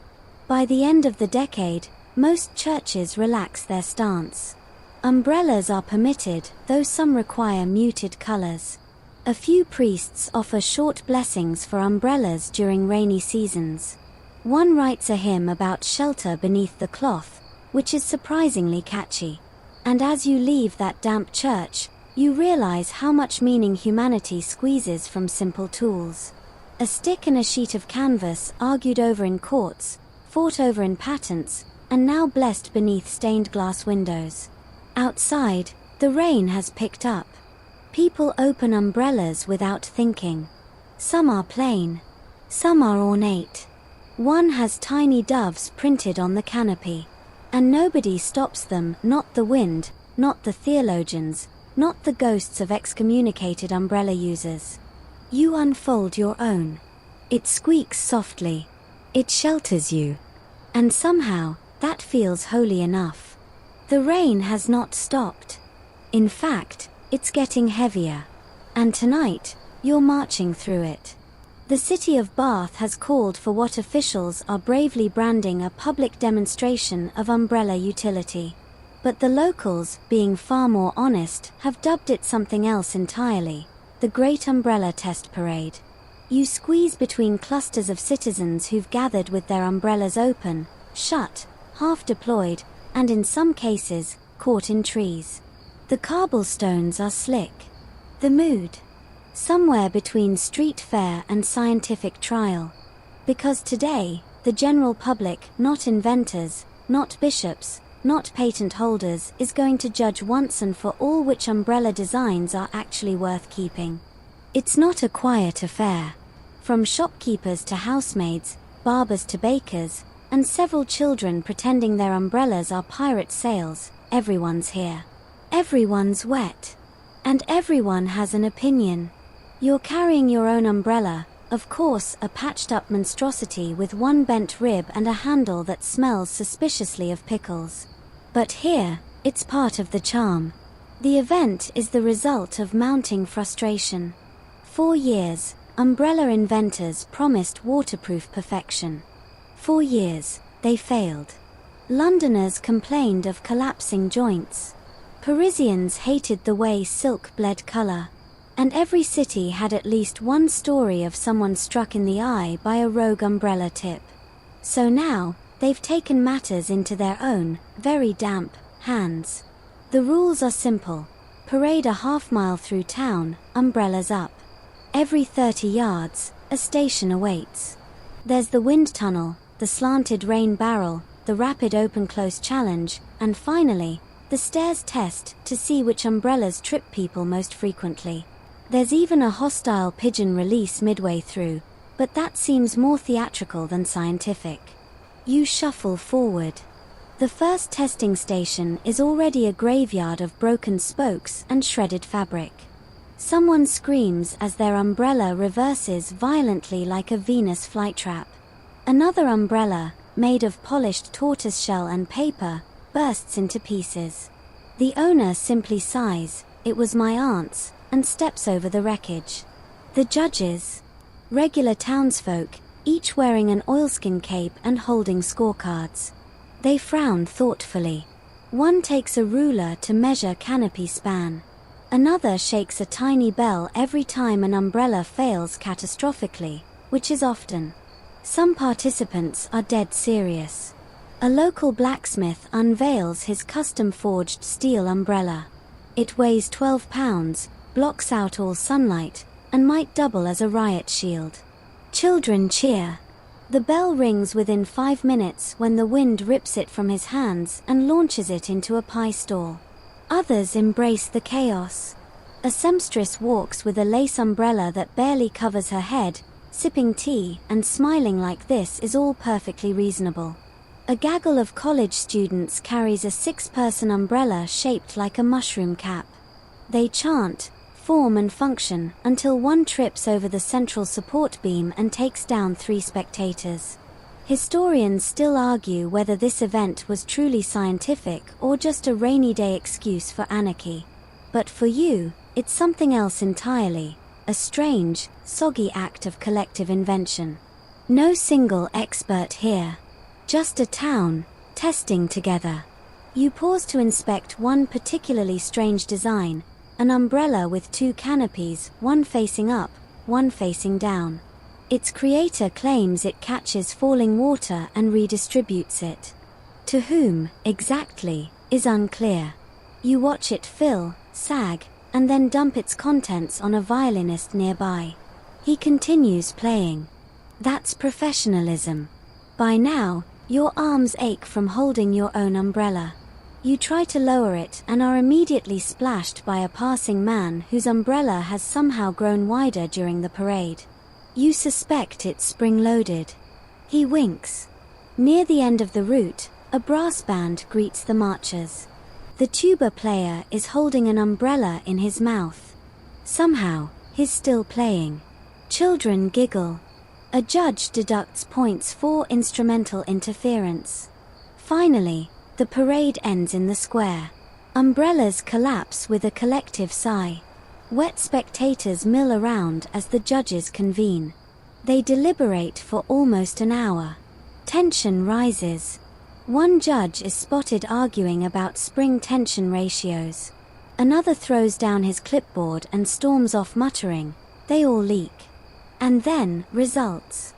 By the end of the decade, most churches relax their stance. Umbrellas are permitted, though some require muted colors. A few priests offer short blessings for umbrellas during rainy seasons. One writes a hymn about shelter beneath the cloth, which is surprisingly catchy. And as you leave that damp church, you realize how much meaning humanity squeezes from simple tools. A stick and a sheet of canvas argued over in courts, fought over in patents, and now blessed beneath stained glass windows. Outside, the rain has picked up. People open umbrellas without thinking. Some are plain. Some are ornate. One has tiny doves printed on the canopy. And nobody stops them, not the wind, not the theologians, not the ghosts of excommunicated umbrella users. You unfold your own. It squeaks softly. It shelters you. And somehow, that feels holy enough. The rain has not stopped. In fact, it's getting heavier. And tonight, you're marching through it. The city of Bath has called for what officials are bravely branding a public demonstration of umbrella utility. But the locals, being far more honest, have dubbed it something else entirely: the Great Umbrella Test Parade. You squeeze between clusters of citizens who've gathered with their umbrellas open, shut, half deployed, and in some cases, caught in trees. The cobblestones are slick. The mood? Somewhere between street fair and scientific trial. Because today, the general public, not inventors, not bishops, not patent holders, is going to judge once and for all which umbrella designs are actually worth keeping. It's not a quiet affair. From shopkeepers to housemaids, barbers to bakers, and several children pretending their umbrellas are pirate sails, everyone's here. Everyone's wet. And everyone has an opinion. You're carrying your own umbrella, of course, a patched-up monstrosity with one bent rib and a handle that smells suspiciously of pickles. But here, It's part of the charm. The event is the result of mounting frustration. For years, umbrella inventors promised waterproof perfection. For years, they failed. Londoners complained of collapsing joints. Parisians hated the way silk bled color. And every city had at least one story of someone struck in the eye by a rogue umbrella tip. So now, they've taken matters into their own, very damp, hands. The rules are simple. Parade a half-mile through town, umbrellas up. Every 30 yards, a station awaits. There's the wind tunnel, the slanted rain barrel, the rapid open-close challenge, and finally, the stairs test to see which umbrellas trip people most frequently. There's even a hostile pigeon release midway through, but that seems more theatrical than scientific. You shuffle forward. The first testing station is already a graveyard of broken spokes and shredded fabric. Someone screams as their umbrella reverses violently like a Venus flytrap. Another umbrella, made of polished tortoiseshell and paper, bursts into pieces. The owner simply sighs, "It was my aunt's," and steps over the wreckage. The judges, regular townsfolk, each wearing an oilskin cape and holding scorecards. They frown thoughtfully. One takes a ruler to measure canopy span. Another shakes a tiny bell every time an umbrella fails catastrophically, which is often. Some participants are dead serious. A local blacksmith unveils his custom-forged steel umbrella. It weighs 12 pounds, blocks out all sunlight, and might double as a riot shield. Children cheer. The bell rings within 5 minutes when the wind rips it from his hands and launches it into a pie stall. Others embrace the chaos. A seamstress walks with a lace umbrella that barely covers her head, sipping tea and smiling like this is all perfectly reasonable. A gaggle of college students carries a 6-person umbrella shaped like a mushroom cap. They chant, form and function until one trips over the central support beam and takes down 3 spectators. Historians still argue whether this event was truly scientific or just a rainy day excuse for anarchy. But for you, it's something else entirely, a strange, soggy act of collective invention. No single expert here. Just a town, testing together. You pause to inspect one particularly strange design, an umbrella with 2 canopies, one facing up, one facing down. Its creator claims it catches falling water and redistributes it. To whom, exactly, is unclear. You watch it fill, sag, and then dump its contents on a violinist nearby. He continues playing. That's professionalism. By now, your arms ache from holding your own umbrella. You try to lower it and are immediately splashed by a passing man whose umbrella has somehow grown wider during the parade. You suspect it's spring-loaded. He winks. Near the end of the route, a brass band greets the marchers. The tuba player is holding an umbrella in his mouth. Somehow, he's still playing. Children giggle. A judge deducts points for instrumental interference. Finally, the parade ends in the square. Umbrellas collapse with a collective sigh. Wet spectators mill around as the judges convene. They deliberate for almost an hour. Tension rises. One judge is spotted arguing about spring tension ratios. Another throws down his clipboard and storms off muttering, "They all leak." And then, results.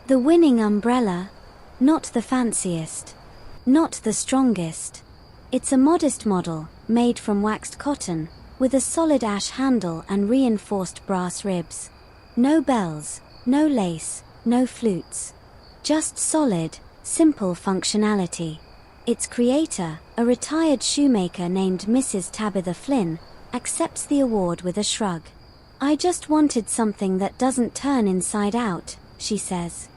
The winning umbrella? Not the fanciest. Not the strongest. It's a modest model, made from waxed cotton, with a solid ash handle and reinforced brass ribs. No bells, no lace, no flutes. Just solid, simple functionality. Its creator, a retired shoemaker named Mrs. Tabitha Flynn, accepts the award with a shrug. "I just wanted something that doesn't turn inside out," she says.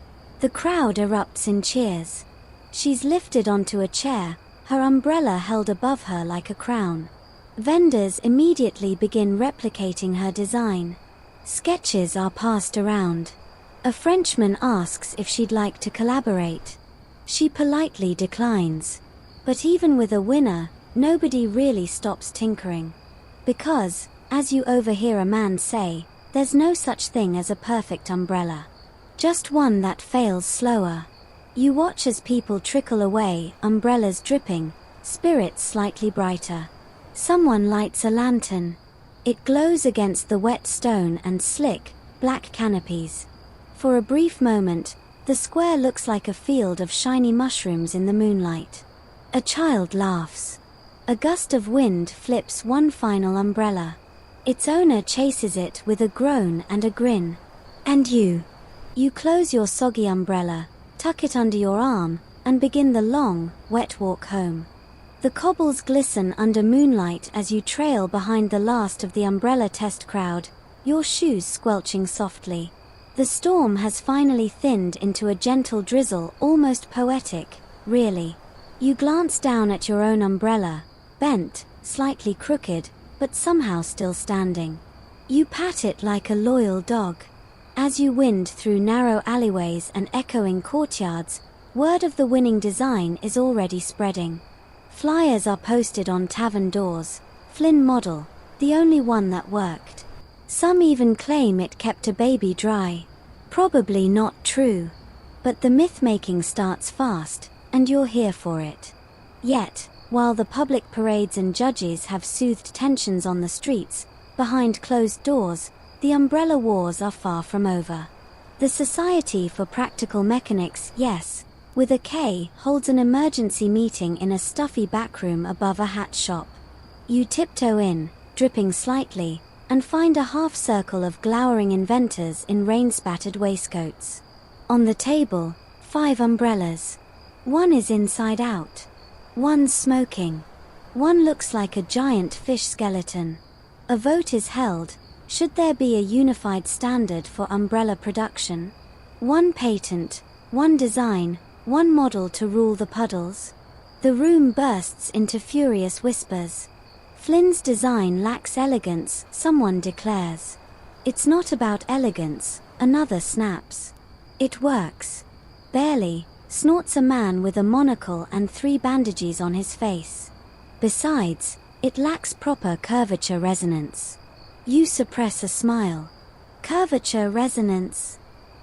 The crowd erupts in cheers. She's lifted onto a chair, her umbrella held above her like a crown. Vendors immediately begin replicating her design. Sketches are passed around. A Frenchman asks if she'd like to collaborate. She politely declines. But even with a winner, nobody really stops tinkering. Because, as you overhear a man say, there's no such thing as a perfect umbrella. Just one that fails slower. You watch as people trickle away, umbrellas dripping, spirits slightly brighter. Someone lights a lantern. It glows against the wet stone and slick, black canopies. For a brief moment, the square looks like a field of shiny mushrooms in the moonlight. A child laughs. A gust of wind flips one final umbrella. Its owner chases it with a groan and a grin. And you close your soggy umbrella, tuck it under your arm, and begin the long, wet walk home. The cobbles glisten under moonlight as you trail behind the last of the umbrella test crowd, your shoes squelching softly. The storm has finally thinned into a gentle drizzle, almost poetic, really. You glance down at your own umbrella, bent, slightly crooked, but somehow still standing. You pat it like a loyal dog. As you wind through narrow alleyways and echoing courtyards, word of the winning design is already spreading. Flyers are posted on tavern doors. Flynn model, the only one that worked. Some even claim it kept a baby dry. Probably not true. But the myth-making starts fast, and you're here for it. Yet, while the public parades and judges have soothed tensions on the streets, behind closed doors, the umbrella wars are far from over. The Society for Practical Mechanics, yes, with a K, holds an emergency meeting in a stuffy backroom above a hat shop. You tiptoe in, dripping slightly, and find a half-circle of glowering inventors in rain-spattered waistcoats. On the table, 5 umbrellas. One is inside out. One's smoking. One looks like a giant fish skeleton. A vote is held. Should there be a unified standard for umbrella production? One patent, one design, one model to rule the puddles? The room bursts into furious whispers. Flynn's design lacks elegance, someone declares. It's not about elegance, another snaps. It works. Barely, snorts a man with a monocle and 3 bandages on his face. Besides, it lacks proper curvature resonance. You suppress a smile. Curvature resonance.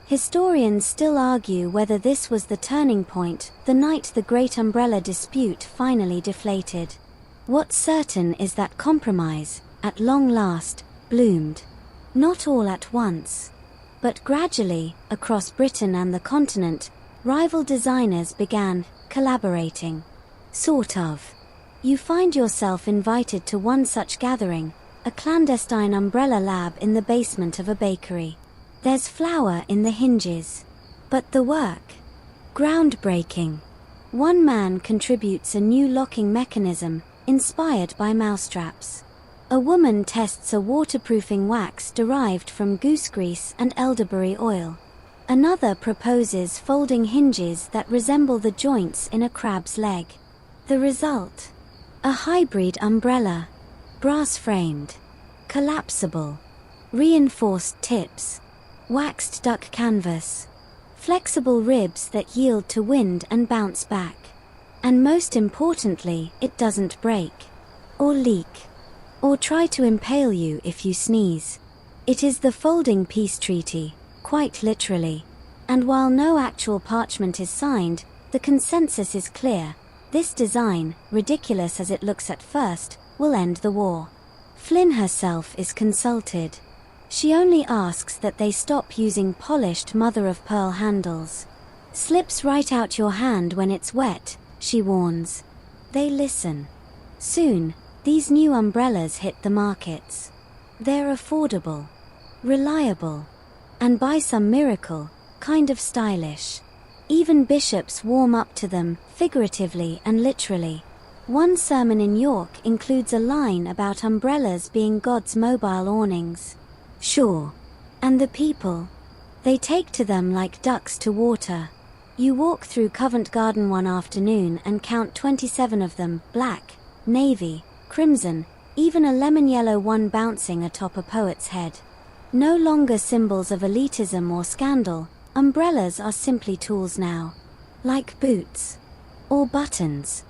Historians still argue whether this was the turning point, the night the Great Umbrella dispute finally deflated. What's certain is that compromise, at long last, bloomed. Not all at once. But gradually, across Britain and the continent, rival designers began collaborating. Sort of. You find yourself invited to one such gathering, a clandestine umbrella lab in the basement of a bakery. There's flour in the hinges. But the work? Groundbreaking. One man contributes a new locking mechanism, inspired by mousetraps. A woman tests a waterproofing wax derived from goose grease and elderberry oil. Another proposes folding hinges that resemble the joints in a crab's leg. The result? A hybrid umbrella. Brass-framed. Collapsible. Reinforced tips. Waxed duck canvas. Flexible ribs that yield to wind and bounce back. And most importantly, it doesn't break. Or leak. Or try to impale you if you sneeze. It is the folding peace treaty, quite literally. And while no actual parchment is signed, the consensus is clear. This design, ridiculous as it looks at first, will end the war. Flynn herself is consulted. She only asks that they stop using polished mother-of-pearl handles. Slips right out your hand when it's wet, she warns. They listen. Soon, these new umbrellas hit the markets. They're affordable, reliable, and by some miracle, kind of stylish. Even bishops warm up to them, figuratively and literally. One sermon in York includes a line about umbrellas being God's mobile awnings. Sure. And the people? They take to them like ducks to water. You walk through Covent Garden one afternoon and count 27 of them, black, navy, crimson, even a lemon yellow one bouncing atop a poet's head. No longer symbols of elitism or scandal, umbrellas are simply tools now. Like boots. Or buttons.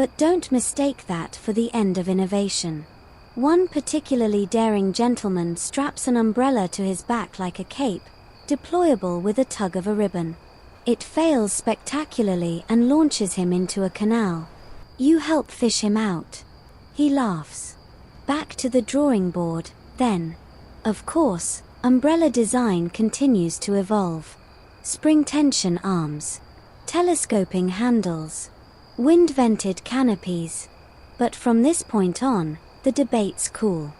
But don't mistake that for the end of innovation. One particularly daring gentleman straps an umbrella to his back like a cape, deployable with a tug of a ribbon. It fails spectacularly and launches him into a canal. You help fish him out. He laughs. Back to the drawing board, then. Of course, umbrella design continues to evolve. Spring tension arms, telescoping handles, wind-vented canopies. But from this point on, the debates cool.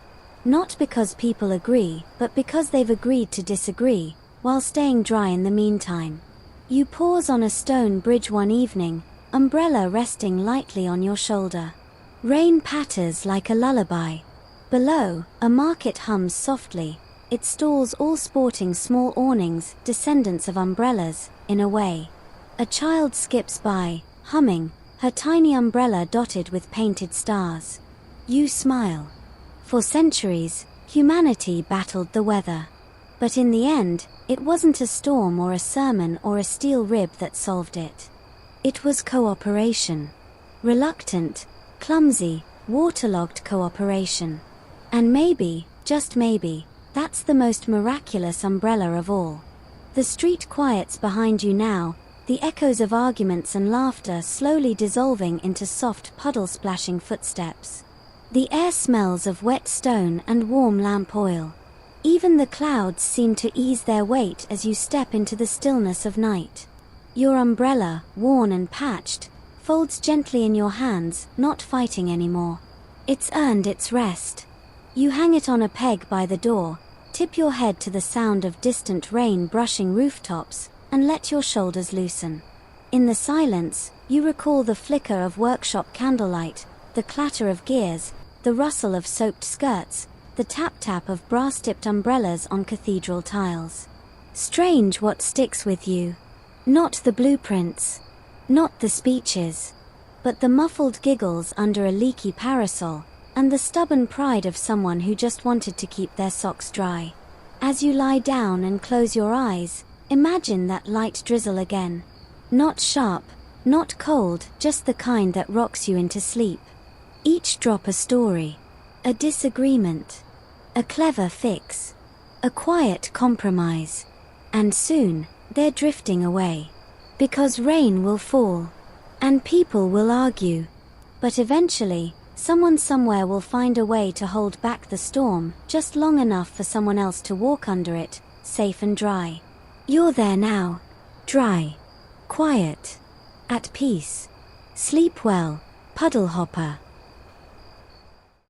Not because people agree, but because they've agreed to disagree, while staying dry in the meantime. You pause on a stone bridge one evening, umbrella resting lightly on your shoulder. Rain patters like a lullaby. Below, a market hums softly, its stalls all sporting small awnings, descendants of umbrellas, in a way. A child skips by, humming, her tiny umbrella dotted with painted stars. You smile. For centuries, humanity battled the weather. But in the end, it wasn't a storm or a sermon or a steel rib that solved it. It was cooperation. Reluctant, clumsy, waterlogged cooperation. And maybe, just maybe, that's the most miraculous umbrella of all. The street quiets behind you now, the echoes of arguments and laughter slowly dissolving into soft puddle-splashing footsteps. The air smells of wet stone and warm lamp oil. Even the clouds seem to ease their weight as you step into the stillness of night. Your umbrella, worn and patched, folds gently in your hands, not fighting anymore. It's earned its rest. You hang it on a peg by the door, tip your head to the sound of distant rain brushing rooftops, and let your shoulders loosen. In the silence, you recall the flicker of workshop candlelight, the clatter of gears, the rustle of soaked skirts, the tap-tap of brass-tipped umbrellas on cathedral tiles. Strange what sticks with you. Not the blueprints, not the speeches, but the muffled giggles under a leaky parasol, and the stubborn pride of someone who just wanted to keep their socks dry. As you lie down and close your eyes, imagine that light drizzle again. Not sharp, not cold, just the kind that rocks you into sleep. Each drop a story, a disagreement, a clever fix, a quiet compromise. And soon, they're drifting away. Because rain will fall, and people will argue. But eventually, someone somewhere will find a way to hold back the storm, just long enough for someone else to walk under it, safe and dry. You're there now. Dry. Quiet. At peace. Sleep well, puddle hopper.